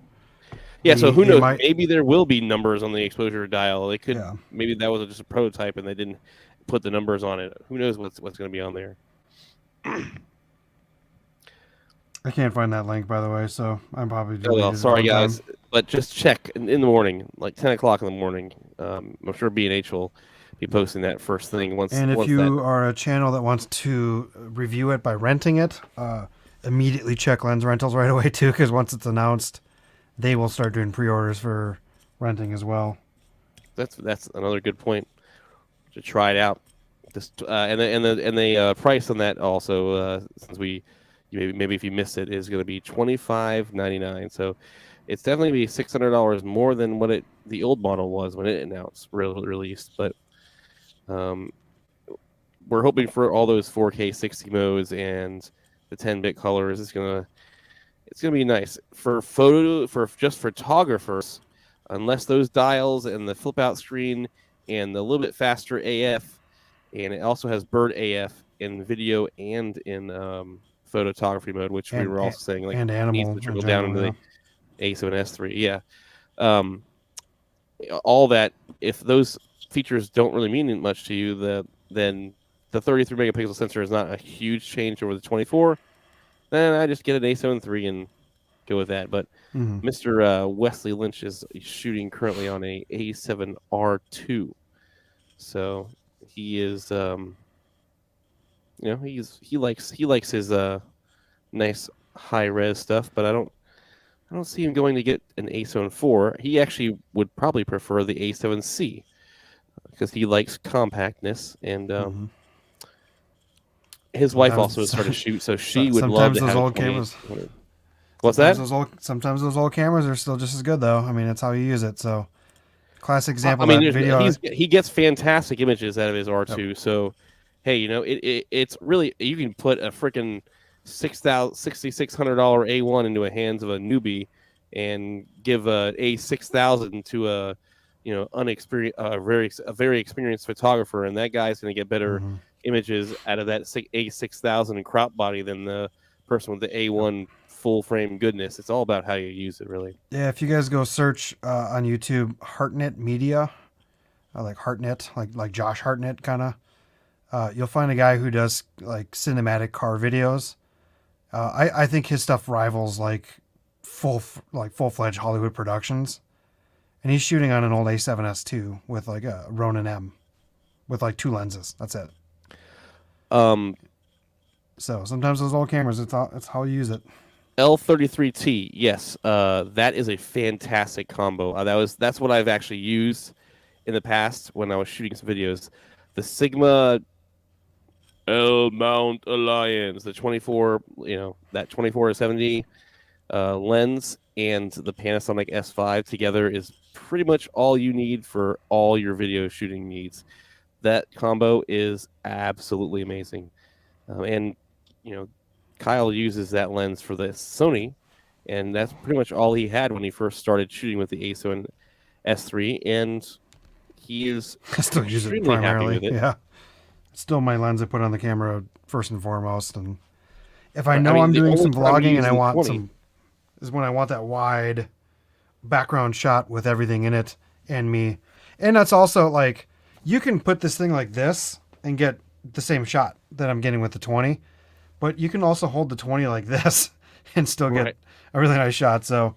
Yeah, so who knows? Maybe there will be numbers on the exposure dial. They could. Yeah. Maybe that was just a prototype and they didn't put the numbers on it. Who knows what's going to be on there? I can't find that link, by the way, so I'm probably. Oh, well, sorry guys, but just check in the morning, like 10 o'clock in the morning. I'm sure B&H will be posting that first thing once. And if you are a channel that wants to review it by renting it, immediately check Lens Rentals right away too, because once it's announced, they will start doing pre-orders for renting as well. That's another good point to try it out. Just and the price on that also, since maybe if you missed it, is going to be $25.99. So it's definitely be $600 more than what the old model was when it announced released. But we're hoping for all those 4K 60 modes and the 10-bit colors. It's gonna be nice for just photographers, unless those dials and the flip out screen and the little bit faster AF, and it also has bird AF in video and in photography mode, which we were also saying like and animal needs to trickle down into the A7S III. Yeah, all that. If those features don't really mean much to you, then the 33 megapixel sensor is not a huge change over the 24. Then I just get an A7 III and go with that. But Mr. Wesley Lynch is shooting currently on a A7R2, so he is he likes his nice high res stuff, but I don't see him going to get an A7 IV. He actually would probably prefer the A7C because he likes compactness, and his wife also started to shoot, so she would love to those have old cameras. What's that? Sometimes those old cameras are still just as good, though. I mean, it's how you use it. So, classic example. I mean, he gets fantastic images out of his R2. Yep. So, hey, it's really, you can put a freaking $6,600 A1 into the hands of a newbie and give a A6000 to a very experienced photographer, and that guy's going to get better images out of that A6000 crop body than the person with the A1 full frame goodness. It's all about how you use it, really. Yeah, if you guys go search on YouTube Hartnett Media, like Hartnett, like Josh Hartnett kind of, you'll find a guy who does like cinematic car videos. I think his stuff rivals like full-fledged Hollywood productions. And he's shooting on an old A7S II with like a Ronin M with like 2 lenses. That's it. So sometimes those old cameras, it's how you use it. L33T, yes, that is a fantastic combo. That's what I've actually used in the past when I was shooting some videos. The Sigma L Mount Alliance, the 24, that 24-70 lens and the Panasonic S5 together is pretty much all you need for all your video shooting needs. That combo is absolutely amazing. And, Kyle uses that lens for the Sony, and that's pretty much all he had when he first started shooting with the A7S III, and he is I still use it primarily. Happy with it. Yeah. It's still my lens I put on the camera first and foremost, and if I'm doing some vlogging and I want is when I want that wide background shot with everything in it and me. And that's also like, you can put this thing like this and get the same shot that I'm getting with the 20, but you can also hold the 20 like this and still get a really nice shot. So,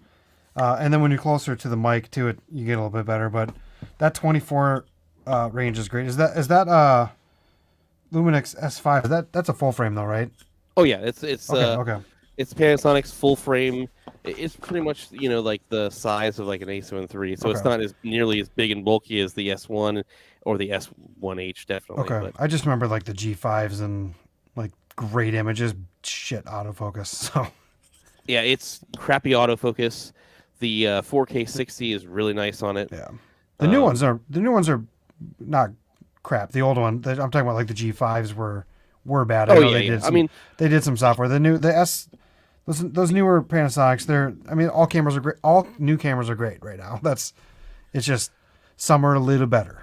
and then when you're closer to the mic to it, you get a little bit better, but that 24 range is great. Is that Luminix S5? That's a full frame though, right? Oh yeah, it's okay. It's Panasonic's full frame. It's pretty much like the size of like an A7 III, so it's Okay. not as nearly as big and bulky as the S1 or the S1H, definitely. Okay. But I just remember like the G5s and like great images, shit autofocus. So yeah, it's crappy autofocus. The 4K 60 is really nice on it. yeah, the new ones are not crap. The old one, I'm talking about like the G5s were bad. I Oh know yeah, they yeah. did I some, mean, they did some software. Those newer Panasonics, all cameras are great. All new cameras are great right now. It's just some are a little better.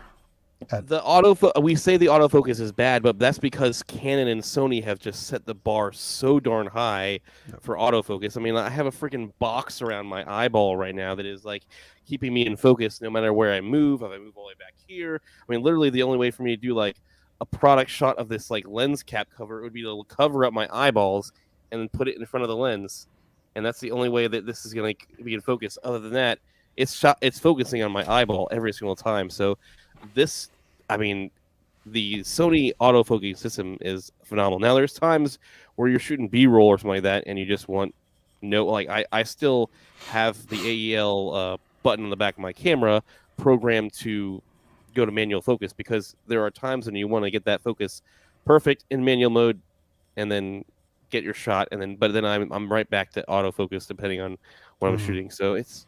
we say the autofocus is bad, but that's because Canon and Sony have just set the bar so darn high for autofocus. I mean, I have a freaking box around my eyeball right now that is like keeping me in focus no matter where I move. If I move all the way back here, I mean, literally the only way for me to do like a product shot of this like lens cap cover would be to cover up my eyeballs and then put it in front of the lens, and that's the only way that this is going to be in focus. Other than that, it's focusing on my eyeball every single time. So this, I mean, the Sony autofocus system is phenomenal. Now, there's times where you're shooting B-roll or something like that, and you just want I still have the AEL button on the back of my camera programmed to go to manual focus, because there are times when you want to get that focus perfect in manual mode and then get your shot, but then I'm right back to autofocus depending on what I'm shooting. So it's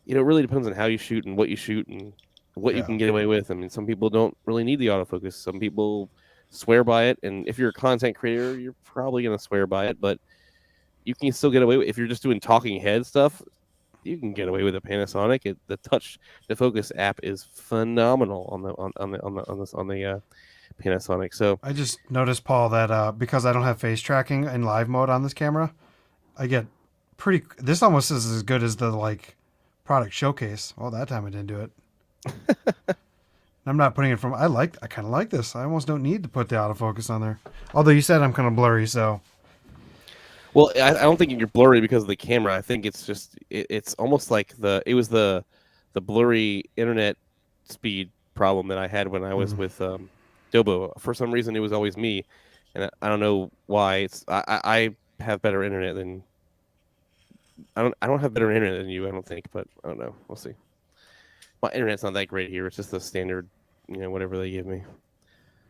it really depends on how you shoot and what you shoot and what you can get away with. I mean, some people don't really need the autofocus. Some people swear by it, and if you're a content creator, you're probably going to swear by it, but you can still get away with, if you're just doing talking head stuff, you can get away with a Panasonic. The focus app is phenomenal on the Panasonic. So I just noticed, Paul, that because I don't have face tracking in live mode on this camera, I get this almost is as good as the like product showcase. Well, that time I didn't do it. I'm not putting it from. I kind of like this. I almost don't need to put the autofocus on there. Although you said I'm kind of blurry, so. Well, I don't think you're blurry because of the camera. I think it's just it's almost like the blurry internet speed problem that I had when I was with Dobo. For some reason, it was always me, and I don't know why. I have better internet than I don't have better internet than you. I don't think, but I don't know. We'll see. My internet's not that great here. It's just the standard, whatever they give me.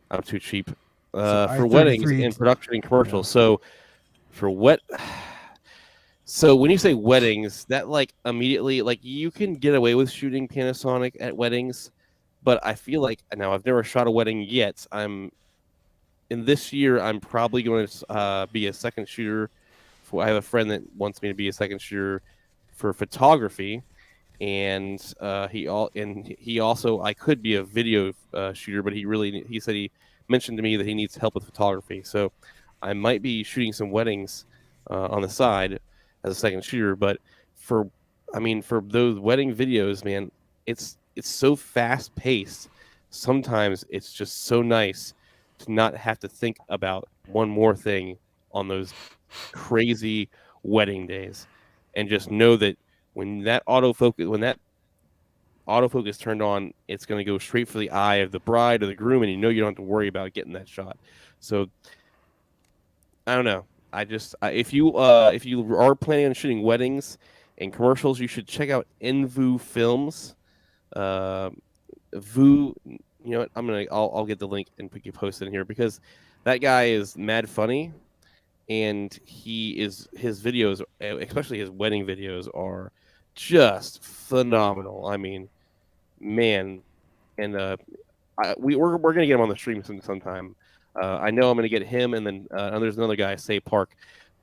I'm too cheap for weddings and production and commercials. Yeah. So when you say weddings, that like immediately, like you can get away with shooting Panasonic at weddings, but I feel like, now I've never shot a wedding yet. In this year, I'm probably going to be a second shooter. I have a friend that wants me to be a second shooter for photography, and he also, I could be a video shooter, but he said, he mentioned to me that he needs help with photography. So I might be shooting some weddings on the side as a second shooter. But for those wedding videos, man, it's so fast paced. Sometimes it's just so nice to not have to think about one more thing on those crazy wedding days, and just know that when that autofocus turned on, it's going to go straight for the eye of the bride or the groom, and you don't have to worry about getting that shot. So I don't know. If you are planning on shooting weddings and commercials, you should check out Envu Films. Vu, you know what? I'll get the link and put you posted in here, because that guy is mad funny, and his videos, especially his wedding videos, are just phenomenal. I mean, man, and we're gonna get him on the stream sometime. I know I'm gonna get him, and then there's another guy, Say Park.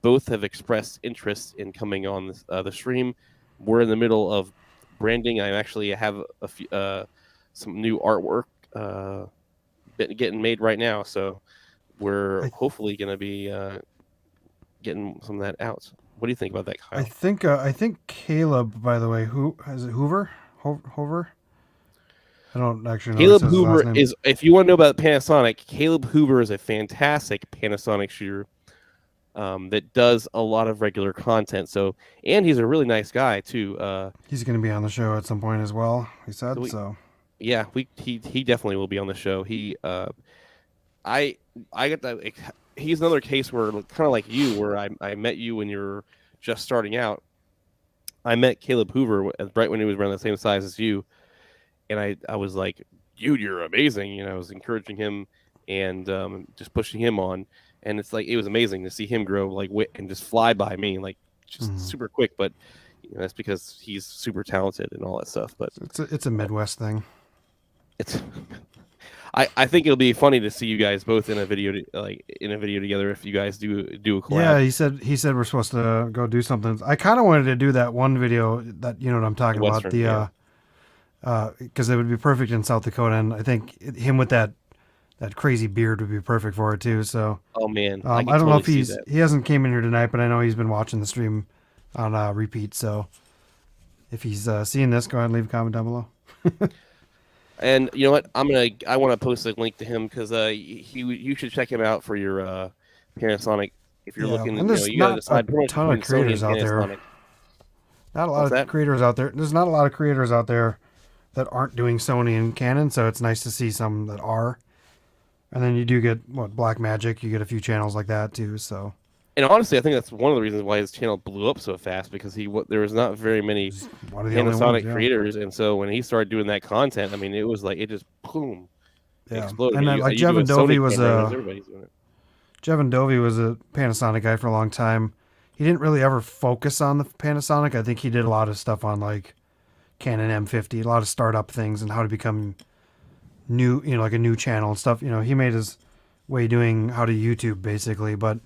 Both have expressed interest in coming on the stream. We're in the middle of branding. I actually have some new artwork getting made right now, so we're hopefully gonna be getting some of that out. What do you think about that, Kyle? I think Caleb, by the way, who is it? Hoover? I don't actually know. Caleb Hoover is, if you want to know about Panasonic, Caleb Hoover is a fantastic Panasonic shooter that does a lot of regular content. So, and he's a really nice guy too. He's going to be on the show at some point as well, he said. Yeah, he definitely will be on the show. I got he's another case where kind of like you, where I met you when you were just starting out. I met Caleb Hoover right when he was around the same size as you, and I was like, dude, you're amazing. You know, I was encouraging him and just pushing him on, and it's like it was amazing to see him grow like and just fly by me like just super quick. But you know, that's because he's super talented and all that stuff. But it's a Midwest thing. It's I think it'll be funny to see you guys both in a video together if you guys do a collab. Yeah, he said we're supposed to go do something. I kind of wanted to do that one video that you know what I'm talking Western, about because it would be perfect in South Dakota, and I think him with that crazy beard would be perfect for it too. So oh man, I don't know if he hasn't came in here tonight, but I know he's been watching the stream on repeat. So if he's seeing this, go ahead and leave a comment down below. And you know what? I want to post a link to him because you should check him out for your Panasonic. If you're looking, and there's you gotta decide a ton of creators out there. Not a lot of creators out there. There's not a lot of creators out there that aren't doing Sony and Canon, so it's nice to see some that are. And then you do get Blackmagic. You get a few channels like that too. So. And honestly, I think that's one of the reasons why his channel blew up so fast because there was not very many Panasonic creators, and so when he started doing that content, I mean, it was like it just boom, exploded. And then like Jevon Dovey was a Panasonic guy for a long time. He didn't really ever focus on the Panasonic. I think he did a lot of stuff on like Canon M50, a lot of startup things and how to become new, you know, like a new channel and stuff. You know, he made his way doing how to YouTube basically, but.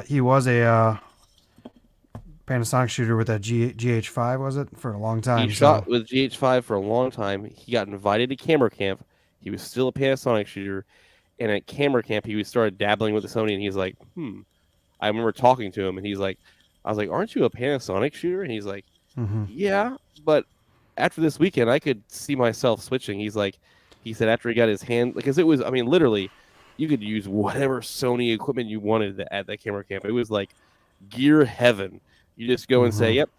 He was a Panasonic shooter with that GH5, was it, for a long time? He shot with GH5 for a long time. He got invited to camera camp. He was still a Panasonic shooter, and at camera camp, he started dabbling with the Sony, and he's like, I remember talking to him, and he's like, I was like, aren't you a Panasonic shooter? And he's like, yeah, but after this weekend, I could see myself switching. He said after he got his hand, because it was, I mean, literally, you could use whatever Sony equipment you wanted at that camera camp. It was like gear heaven. You just go and say, "Yep,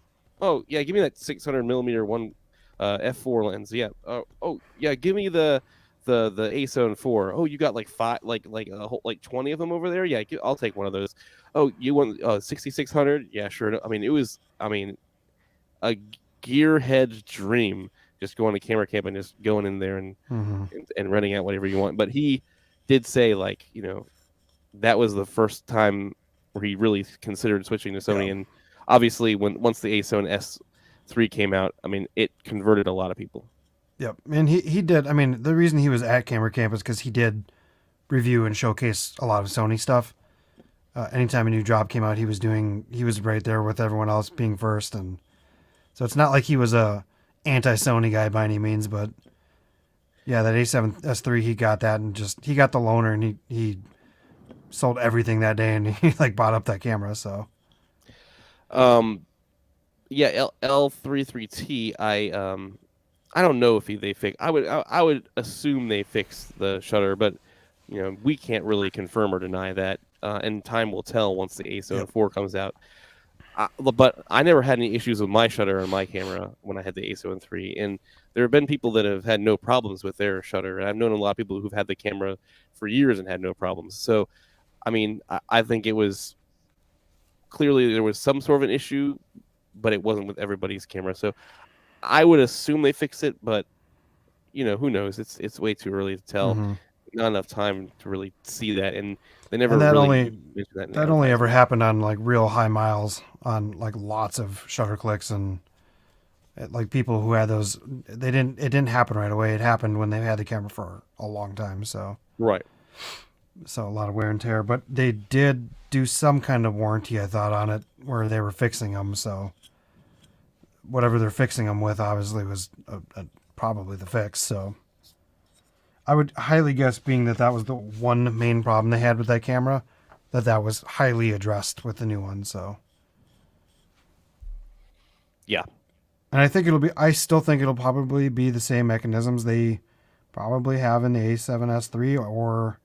oh yeah, give me that 600mm one f4 lens. Yeah, oh yeah, give me the A7iv 4. Oh, you got like 20 of them over there. Yeah, I'll take one of those. Oh, you want 6600? Yeah, sure. I mean, it was a gearhead's dream just going to camera camp and just going in there and renting out whatever you want. But he did say, like, you know, that was the first time where he really considered switching to Sony. And obviously once the A7 S3 came out, I mean, it converted a lot of people. Yep. And he did. I mean, the reason he was at camera camp is because he did review and showcase a lot of Sony stuff. Anytime a new drop came out, he was right there with everyone else being first. And so it's not like he was a anti-Sony guy by any means, but yeah, that A7 S3, he got that and he got the loaner and he sold everything that day and he like bought up that camera. So, yeah, L33T, I don't know if they fix. I would assume they fixed the shutter, but you know, we can't really confirm or deny that, and time will tell once the A7 IV comes out. But I never had any issues with my shutter on my camera when I had the A7 III, and there have been people that have had no problems with their shutter, and I've known a lot of people who've had the camera for years and had no problems. So, I mean, I think it was clearly there was some sort of an issue, but it wasn't with everybody's camera. So, I would assume they fixed it, but you know, who knows? It's way too early to tell. Not enough time to really see that, and they never. And that really only ever happened on like real high miles, on like lots of shutter clicks, and like people who had those. It didn't happen right away. It happened when they had the camera for a long time. So right. So a lot of wear and tear, but they did do some kind of warranty, I thought, on it where they were fixing them. So whatever they're fixing them with, obviously, was probably the fix. So I would highly guess, being that was the one main problem they had with that camera, that was highly addressed with the new one. So yeah, and I still think it'll probably be the same mechanisms they probably have in the A7S III or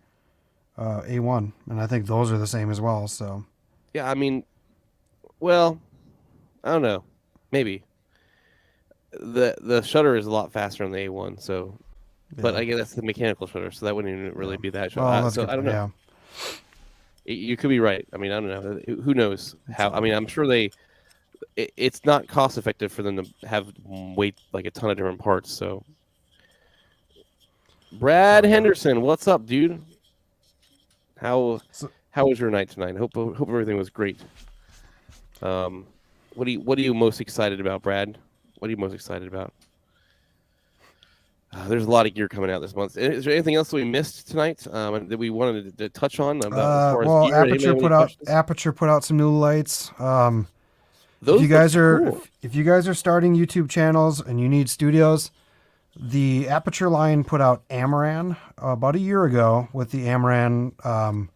A1, and I think those are the same as well. So yeah, I mean, well, I don't know, maybe the shutter is a lot faster on the A1, so. But I guess that's the mechanical shutter, so that wouldn't even really be that shutter. Well, so I don't know. Yeah. You could be right. I mean, I don't know. Who knows how? I mean, I'm sure it's not cost effective for them to have wait like a ton of different parts. So, Brad Henderson, what's up, dude? How was your night tonight? Hope everything was great. What are you most excited about, Brad? What are you most excited about? There's a lot of gear coming out this month. Is there anything else that we missed tonight that we wanted to touch on about as far as gear? Aperture put out some new lights. Those if you guys are cool. if you guys are starting YouTube channels and you need studios, the Aperture line put out Tamron about a year ago with the Tamron.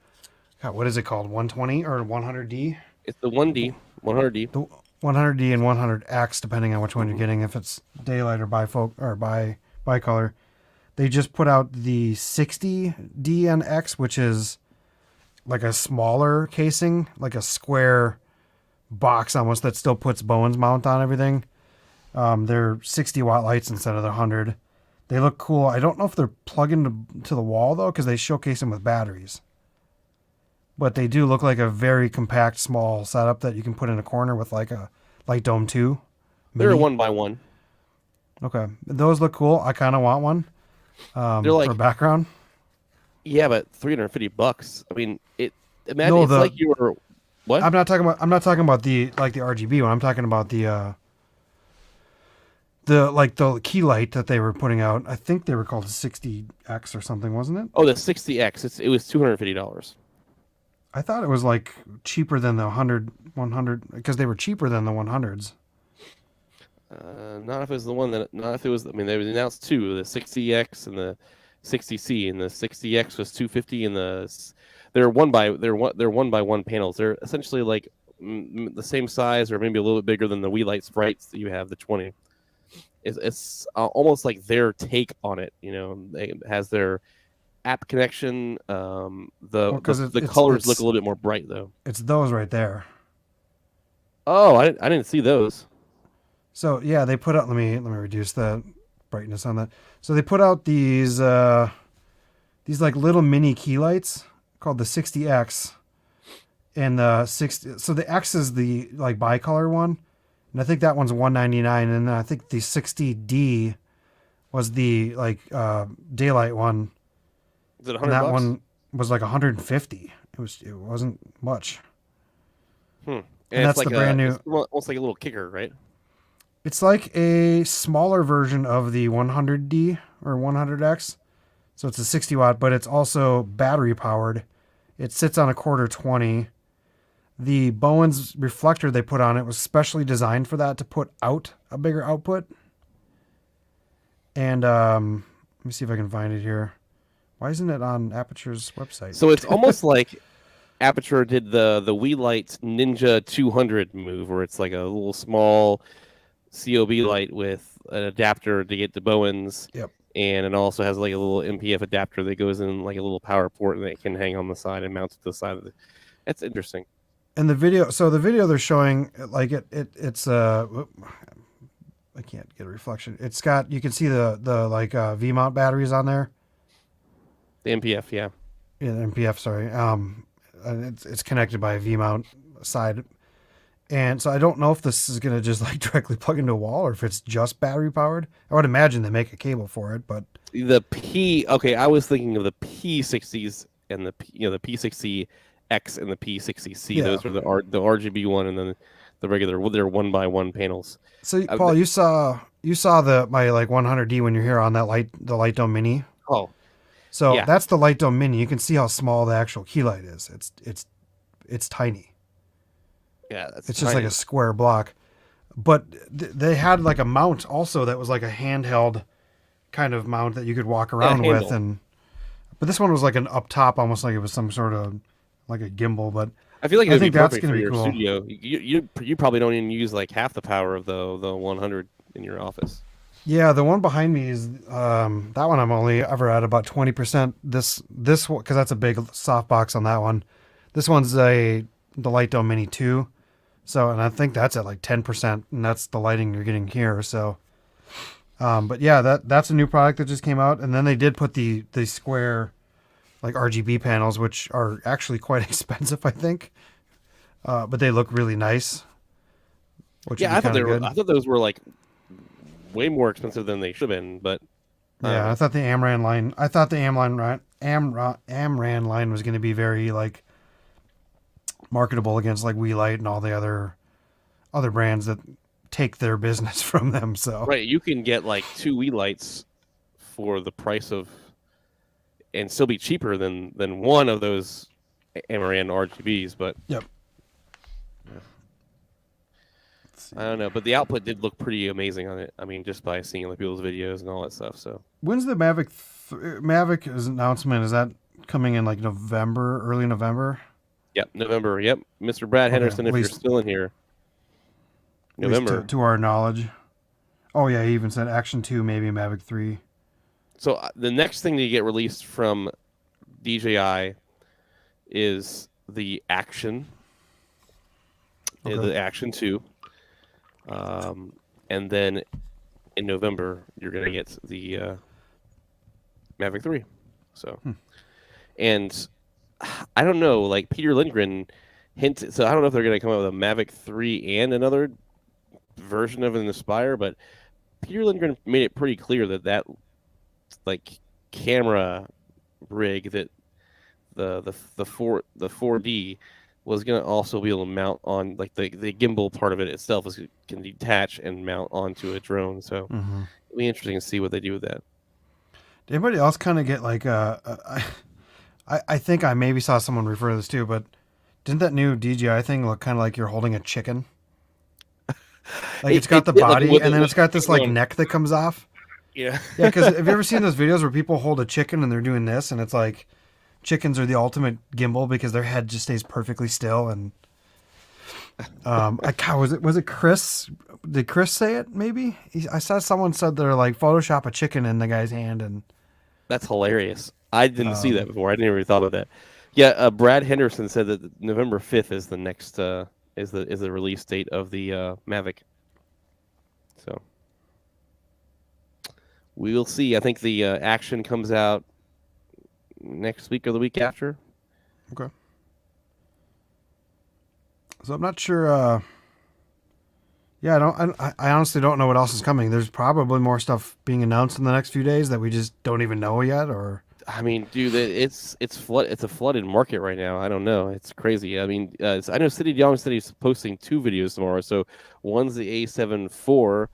What is it called? 120 or 100D? It's the 1D, 100D. The 100D and 100X, depending on which one you're getting. If it's daylight or bicolor, they just put out the 60D and X, which is like a smaller casing, like a square box almost that still puts Bowen's mount on everything. They're 60-watt lights instead of the 100. They look cool. I don't know if they're plugged into the wall though, because they showcase them with batteries. But they do look like a very compact, small setup that you can put in a corner with like a Light Dome 2. They're a 1x1. Okay. Those look cool. I kind of want one They're like, for background. Yeah, but $350. I mean, imagine it's like you were... What? I'm not talking about the RGB one. I'm talking about the key light that they were putting out. I think they were called 60X or something, wasn't it? Oh, the 60X. It was $250. I thought it was like cheaper than the 100 because they were cheaper than the 100s. Not if it was the one that. Not if it was. I mean, they announced two: the 60X and the 60C. And the 60X was $250, and they're one by one panels. They're essentially like the same size, or maybe a little bit bigger than the Wii Sprites that you have. The 20. It's almost like their take on it. You know, it has their app connection. The colors look a little bit more bright though. It's those right there. Oh, I didn't see those. So yeah, they put out. Let me reduce the brightness on that. So they put out these like little mini key lights called the 60X, and the 60. So the X is the like bicolor one, and I think that one's $199, and then I think the 60D was the like daylight one. Is it $100? And that one was like $150. It wasn't much. And that's like the brand new. It's almost like a little kicker, right? It's like a smaller version of the 100D or 100X. So it's a 60 watt, but it's also battery powered. It sits on a quarter 20. The Bowen's reflector they put on it was specially designed for that, to put out a bigger output. And let me see if I can find it here. Why isn't it on Aperture's website? So it's almost like Aperture did the Wii Ninja 200 move, where it's like a little small COB light with an adapter to get to Bowen's. Yep. And it also has like a little MPF adapter that goes in like a little power port, and it can hang on the side and mount to the side of it. That's interesting. And the video they're showing, like it's I can't get a reflection. It's got, you can see the like V mount batteries on there. The MPF, yeah. Yeah, the MPF, sorry. And it's connected by a V mount side. And so I don't know if this is going to just like directly plug into a wall, or if it's just battery powered. I would imagine they make a cable for it, but I was thinking of the P60s and the P60X and the P60C. Yeah. Those are the RGB one, and then the regular. They're 1x1 panels. So Paul, you saw my like 100D when you're here on that the Light Dome Mini. Oh, so yeah. That's the Light Dome Mini. You can see how small the actual key light is. It's tiny. Yeah, it's just like a square block. But they had like a mount also that was like a handheld kind of mount that you could walk around with, but this one was like an up top, almost like it was some sort of like a gimbal. But I feel like it would be perfect for your cool. studio. You probably don't even use like half the power of the 100 in your office. Yeah, the one behind me is that one. I'm only ever at about 20%. This one, because that's a big softbox on that one. This one's the Light Dome Mini 2. So, and I think that's at like 10%, and that's the lighting you're getting here. So, but yeah, that's a new product that just came out. And then they did put the square like RGB panels, which are actually quite expensive, I think. But they look really nice. Which Yeah, would be kind of good. I thought those were like way more expensive than they should have been, but Yeah, I thought the Amran line. I thought the Amran line was going to be very like marketable against like Light and all the other brands that take their business from them. So right, you can get like 2 lights for the price of, and still be cheaper than one of those Amaran RGBs. But yep. I don't know, but the output did look pretty amazing on it. I mean, just by seeing like people's videos and all that stuff. So when's the Mavic's announcement? Is that coming in like November, early November? Yep, November. Yep, Mr. Brad Henderson, if you're still in here, November. To our knowledge. Oh yeah, he even said Action 2, maybe Mavic 3. So the next thing to get released from DJI is the Action. Okay. The Action 2. And then in November, you're going to get the Mavic 3. So, and I don't know, like Peter Lindgren hinted, so I don't know if they're going to come out with a Mavic 3 and another version of an Aspire, but Peter Lindgren made it pretty clear that like camera rig, that the 4D was going to also be able to mount on, like the gimbal part of it itself can detach and mount onto a drone. So it'll be interesting to see what they do with that. Did anybody else kind of get like I think I maybe saw someone refer to this too, but didn't that new DJI thing look kind of like you're holding a chicken? Like it's got the body like and then it's got this like neck that comes off. Yeah. Yeah, because have you ever seen those videos where people hold a chicken and they're doing this, and it's like chickens are the ultimate gimbal because their head just stays perfectly still. And was it Chris? Did Chris say it? Maybe I saw someone said they're like Photoshop a chicken in the guy's hand, and that's hilarious. I didn't see that before. I never even thought of that. Yeah, Brad Henderson said that November 5th is the next is the release date of the Mavic. So we will see. I think the Action comes out next week or the week after. Okay. So I'm not sure. Yeah, I honestly don't know what else is coming. There's probably more stuff being announced in the next few days that we just don't even know yet. Or I mean, dude, it's a flooded market right now. I don't know. It's crazy. I mean, I know City Young City is posting 2 videos tomorrow. So one's the A7 IV,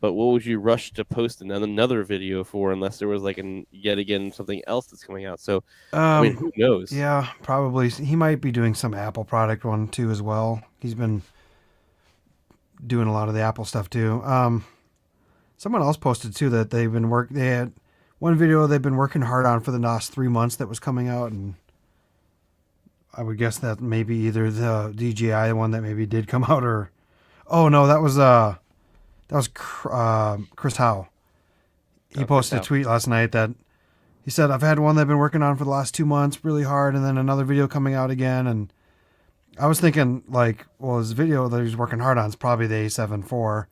but what would you rush to post another video for unless there was like yet again something else that's coming out? So I mean, who knows? Yeah, probably he might be doing some Apple product one too as well. He's been doing a lot of the Apple stuff too. Someone else posted too that they had one video they've been working hard on for the last 3 months that was coming out, and I would guess that maybe either the DJI one that maybe did come out, or that was Chris Howe. He posted a tweet last night that he said, I've had one that I've been working on for the last 2 months really hard, and then another video coming out again. And I was thinking, like, well, his video that he's working hard on is probably the A7 IV.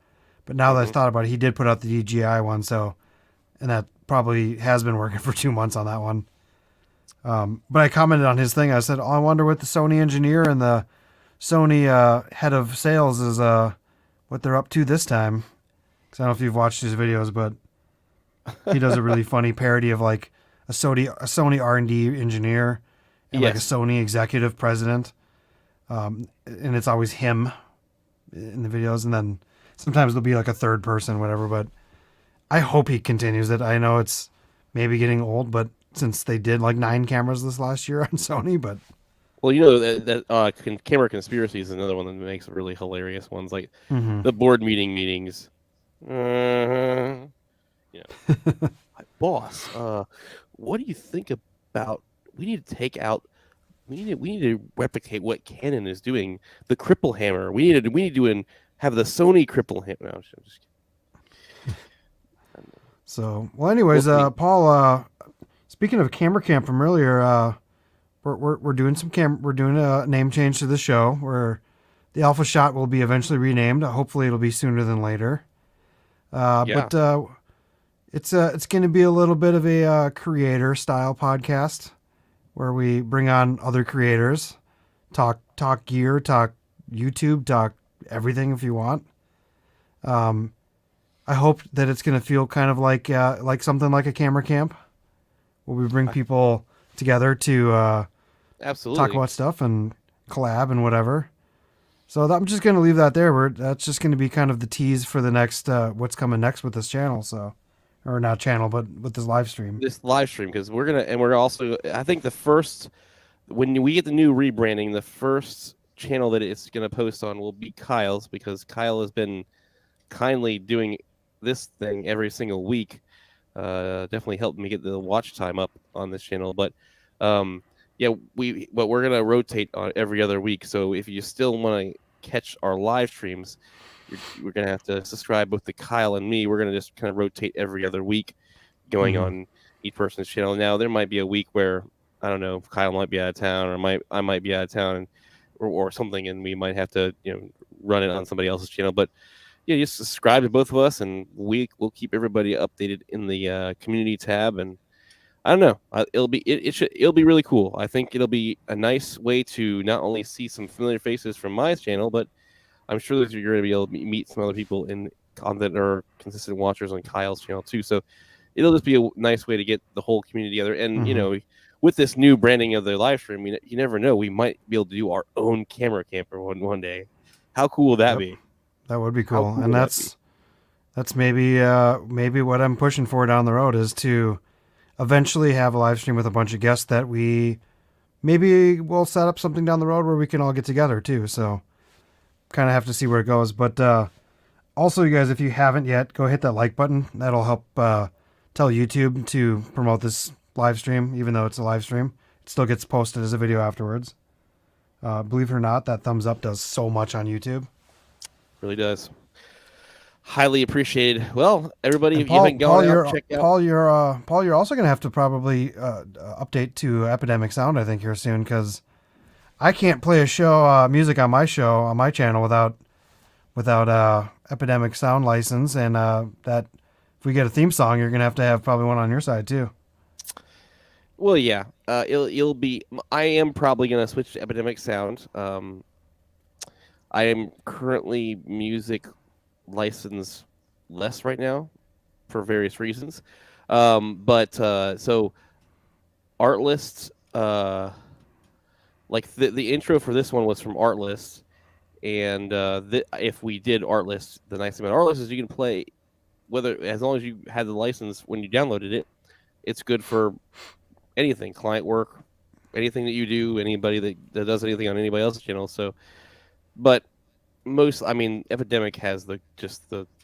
But now that I thought about it, he did put out the DJI one, and that probably has been working for 2 months on that one. But I commented on his thing. I said, I wonder what the Sony engineer and the Sony head of sales is, what they're up to this time. Because I don't know if you've watched his videos, but he does a really funny parody of like a Sony R&D engineer and like a Sony executive president. And it's always him in the videos. And then sometimes there'll be like a third person, whatever. But I hope he continues it. I know it's maybe getting old, but since they did like 9 cameras this last year on Sony, but. Well, you know, that camera conspiracy is another one that makes really hilarious ones, like the board meetings. Yeah. Boss, what do you think about? We need to take out. We need to replicate what Canon is doing. The cripple hammer. We need to have the Sony cripple hammer. No, I'm just kidding. So, well, anyways, Paul. Speaking of camera camp from earlier, we're doing we're doing a name change to the show where the Alpha Shot will be eventually renamed. Hopefully, it'll be sooner than later. But it's going to be a little bit of a creator style podcast. where we bring on other creators, talk gear, talk YouTube, talk everything if you want. I hope that it's going to feel kind of like something like a camera camp, where we bring people together to Absolutely talk about stuff and collab and whatever. So I'm just going to leave that there. That's just going to be kind of the tease for the next what's coming next with this channel. So, or not channel, but with this live stream. Because we're also, I think the first, when we get the new rebranding, the first channel that it's going to post on will be Kyle's, because Kyle has been kindly doing this thing every single week. Definitely helped me get the watch time up on this channel. But we're gonna rotate on every other week. So if you still want to catch our live streams, we're gonna have to subscribe both to Kyle and me. We're gonna just kind of rotate every other week, going on each person's channel. Now there might be a week where, I don't know, Kyle might be out of town, or I might be out of town, or something, and we might have to run it on somebody else's channel. But yeah, just subscribe to both of us, and we'll keep everybody updated in the community tab. And I don't know, it'll be really cool. I think it'll be a nice way to not only see some familiar faces from my channel, but I'm sure that you're going to be able to meet some other people that are consistent watchers on Kyle's channel too. So it'll just be a nice way to get the whole community together. And with this new branding of the live stream, you never know, we might be able to do our own camera camper one day. How cool would that be? That would be cool. And that's maybe what I'm pushing for down the road, is to eventually have a live stream with a bunch of guests that maybe we'll set up something down the road where we can all get together too. So kind of have to see where it goes. But also, you guys, if you haven't yet, go hit that like button. That'll help tell YouTube to promote this live stream. Even though it's a live stream, it still gets posted as a video afterwards. Believe it or not, that thumbs up does so much on YouTube. Really does. Highly appreciated. Well, everybody, if you haven't gone out, check out. Paul, you're also going to have to probably update to Epidemic Sound, I think, here soon, because I can't play a show, music on my channel without Epidemic Sound license, and that if we get a theme song, you're going to have probably one on your side too. Well, yeah, it'll be. I am probably going to switch to Epidemic Sound. I am currently music license less right now for various reasons. So Artlist, like the intro for this one was from Artlist, and if we did Artlist, the nice thing about Artlist is you can play as long as you had the license when you downloaded it. It's good for anything, client work, anything that you do, anybody that does anything on anybody else's channel. So, but Epidemic has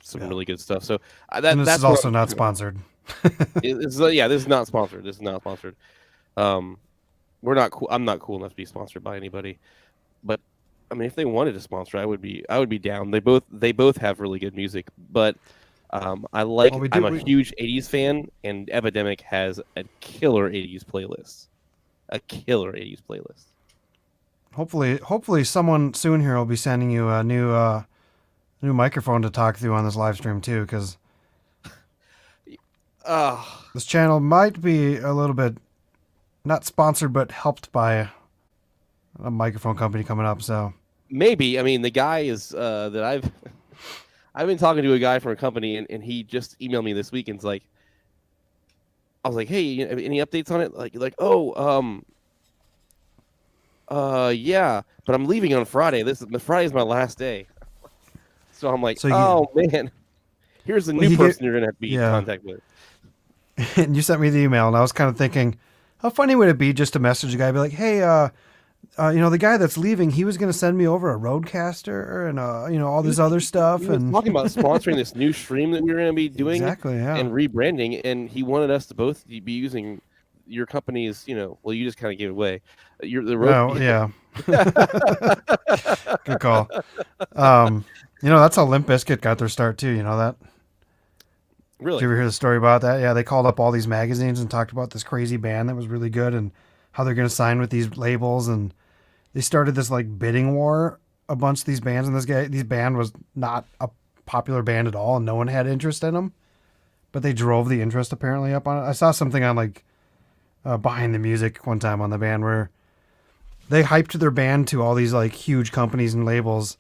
some really good stuff. So this is also not sponsored. This is not sponsored. This is not sponsored. We're not cool. I'm not cool enough to be sponsored by anybody. But I mean, if they wanted to sponsor, I would be down. They both have really good music. But I'm a huge 80s fan, and Epidemic has a killer 80s playlist. Hopefully someone soon here will be sending you a new microphone to talk through on this live stream too, because this channel might be a little bit not sponsored but helped by a microphone company coming up. So maybe, I mean, the guy is that I've been talking to a guy from a company, and he just emailed me this week, and I was like, hey, any updates on it? Yeah, but I'm leaving on Friday. Friday's my last day. So I'm like, man, here's the new person you're gonna have to be in contact with. And you sent me the email, and I was kind of thinking, how funny would it be just to message a guy, be like, hey, the guy that's leaving, he was gonna send me over a Rodecaster and all this other stuff, and talking about sponsoring this new stream that we were gonna be doing, exactly, yeah, and rebranding, and he wanted us to both be using your company's, you just kind of gave it away. You're the road. Oh, yeah. Good call. That's how Limp Bizkit got their start too. You know that? Really? Did you ever hear the story about that? Yeah, they called up all these magazines and talked about this crazy band that was really good and how they're going to sign with these labels, and they started this like bidding war a bunch of these bands, and this band was not a popular band at all, and no one had interest in them, but they drove the interest apparently up on it. I saw something on behind the music one time on the band where they hyped their band to all these like huge companies and labels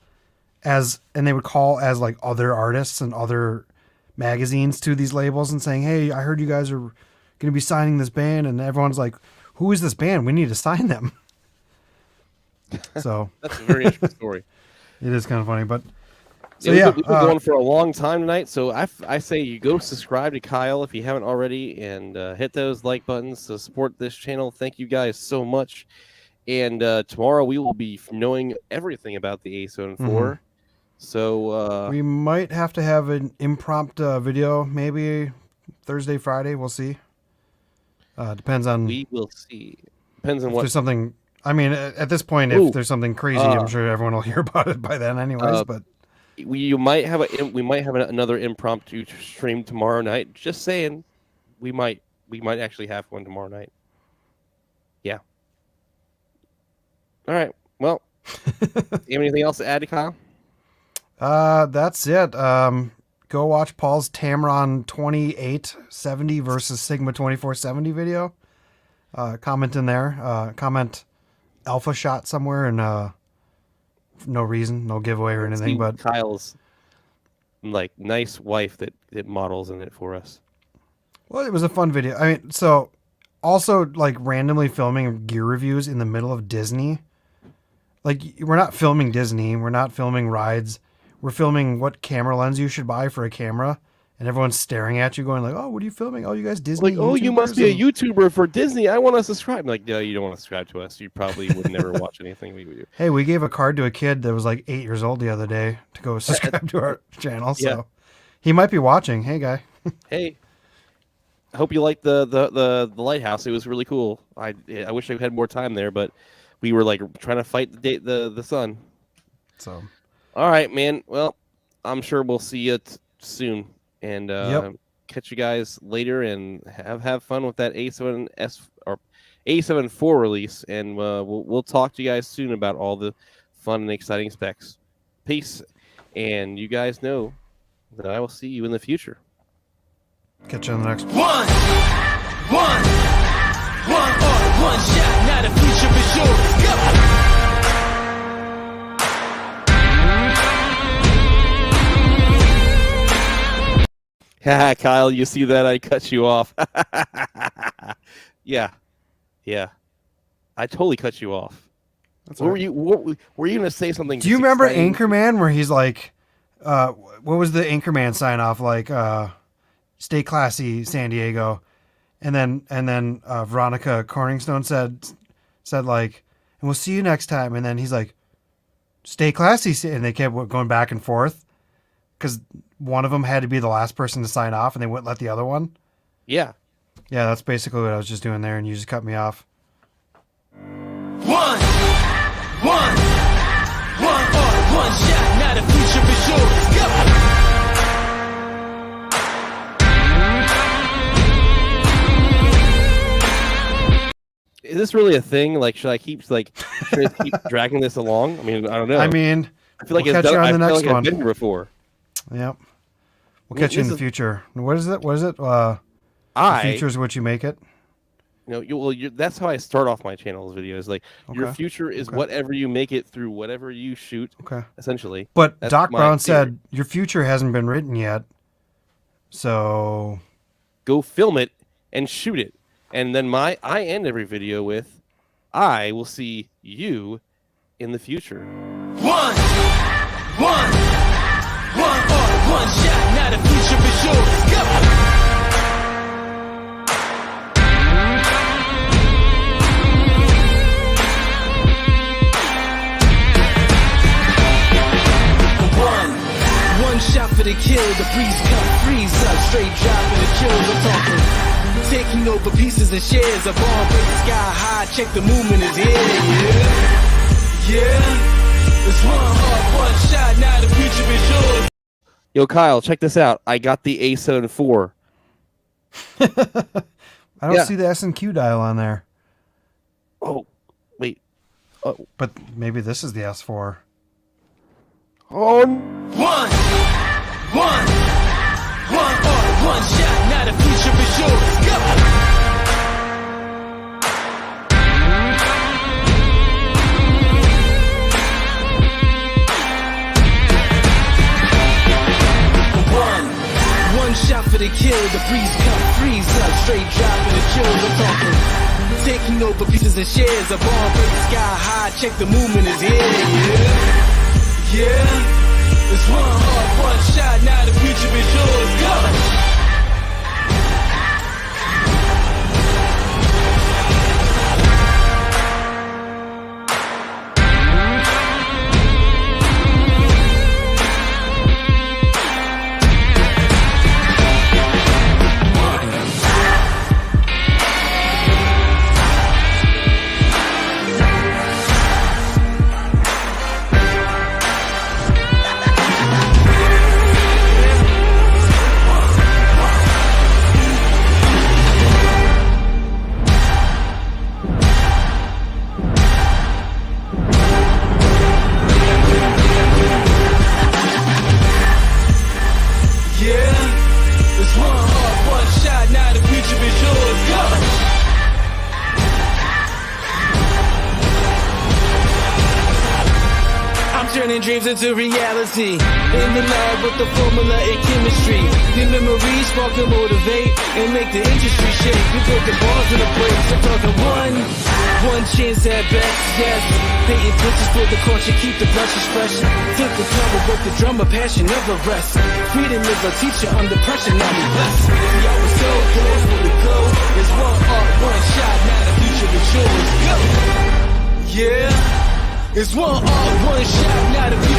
and they would call as like other artists and other magazines to these labels and saying, "Hey, I heard you guys are going to be signing this band," and everyone's like, "Who is this band? We need to sign them." So that's a very interesting story. It is kind of funny, but so we've been going for a long time tonight. So I say you go subscribe to Kyle if you haven't already, and hit those like buttons to support this channel. Thank you guys so much. And tomorrow we will be knowing everything about the A7 IV. Mm-hmm. So we might have to have an impromptu video, maybe Thursday, Friday. We'll see. Depends on. We will see. Depends on what. There's something. I mean, at this point, if there's something crazy, I'm sure everyone will hear about it by then, anyways. But we might have another impromptu stream tomorrow night. Just saying, we might actually have one tomorrow night. Yeah. All right. Well, you have anything else to add, Kyle? That's it. Go watch Paul's Tamron 2870 versus Sigma 2470 video. Comment in there. Comment alpha shot somewhere, and no reason, no giveaway or anything. But Kyle's like nice wife that models in it for us. Well, it was a fun video. I mean, so also like randomly filming gear reviews in the middle of Disney. Like, we're not filming Disney. We're not filming rides. We're filming what camera lens you should buy for a camera. And everyone's staring at you going like, "Oh, what are you filming? Oh, you guys Disney Like, oh, you must be a YouTuber for Disney. I want to subscribe." I'm like, no, you don't want to subscribe to us. You probably would never watch anything we would do. Hey, we gave a card to a kid that was like 8 years old the other day to go subscribe to our channel. So he might be watching. Hey, guy. Hey. I hope you liked the lighthouse. It was really cool. I wish I had more time there, but we were like trying to fight the sun. So, all right, man. Well, I'm sure we'll see you soon, and catch you guys later, and have fun with that A7S or A7 IV release, and we'll talk to you guys soon about all the fun and exciting specs. Peace, and you guys know that I will see you in the future. Catch you on the next one. One shot, not a future for sure. Haha, Kyle, you see that? I cut you off. Yeah. I totally cut you off. What were you going to say something? Do you remember Anchorman where he's like, what was the Anchorman sign off like? Stay classy, San Diego, and then Veronica Corningstone said like, and we'll see you next time, and then he's like, stay classy, and they kept going back and forth because one of them had to be the last person to sign off, and they wouldn't let the other one. Yeah, that's basically what I was just doing there, and you just cut me off. One shot, not a future for sure. Go. Is this really a thing? Like, should I keep dragging this along? I mean, I don't know. I mean, I feel like we'll catch you on the next one. I've been here before. Yep. We'll catch you in the future. What is it? The future is what you make it. That's how I start off my channel's videos. Like, your future is whatever you make it through whatever you shoot. Okay. Essentially. But Doc Brown said your future hasn't been written yet. So go film it and shoot it. And then I end every video with, I will see you in the future. One shot, not a future for sure. Go. One shot for the kill, the breeze come freeze up, straight drop for the kill. We're talking taking over pieces and shares. A bomb break the sky high, check the movement is here. Yeah. It's one shot, now the future is yours. Yo, Kyle, check this out. I got the A7 IV. I don't see the S&Q dial on there. Oh, wait. Oh. But maybe this is the S4. Oh. One shot, not a future for sure. Go. shot for the kill, the breeze come, freeze up, straight dropping the chills. I'm talking taking over pieces and shares. A bomb break sky high, check the movement is here. Yeah, it's one heart, one shot. Now the future is yours. Go. Turning dreams into reality. In the lab with the formula and chemistry. The memories spark and motivate and make the industry shake. We put the balls in the brakes. I'm talking one chance at best. Yes, painting pictures for the culture, keep the brushes fresh. Took the drummer, work the drummer, passion never rests. Freedom is a teacher under pressure, now we blessed. See, I was so close for the goal. It's one art, one shot. Now the future is yours. Go. Yeah. It's one art, one shot, not a few.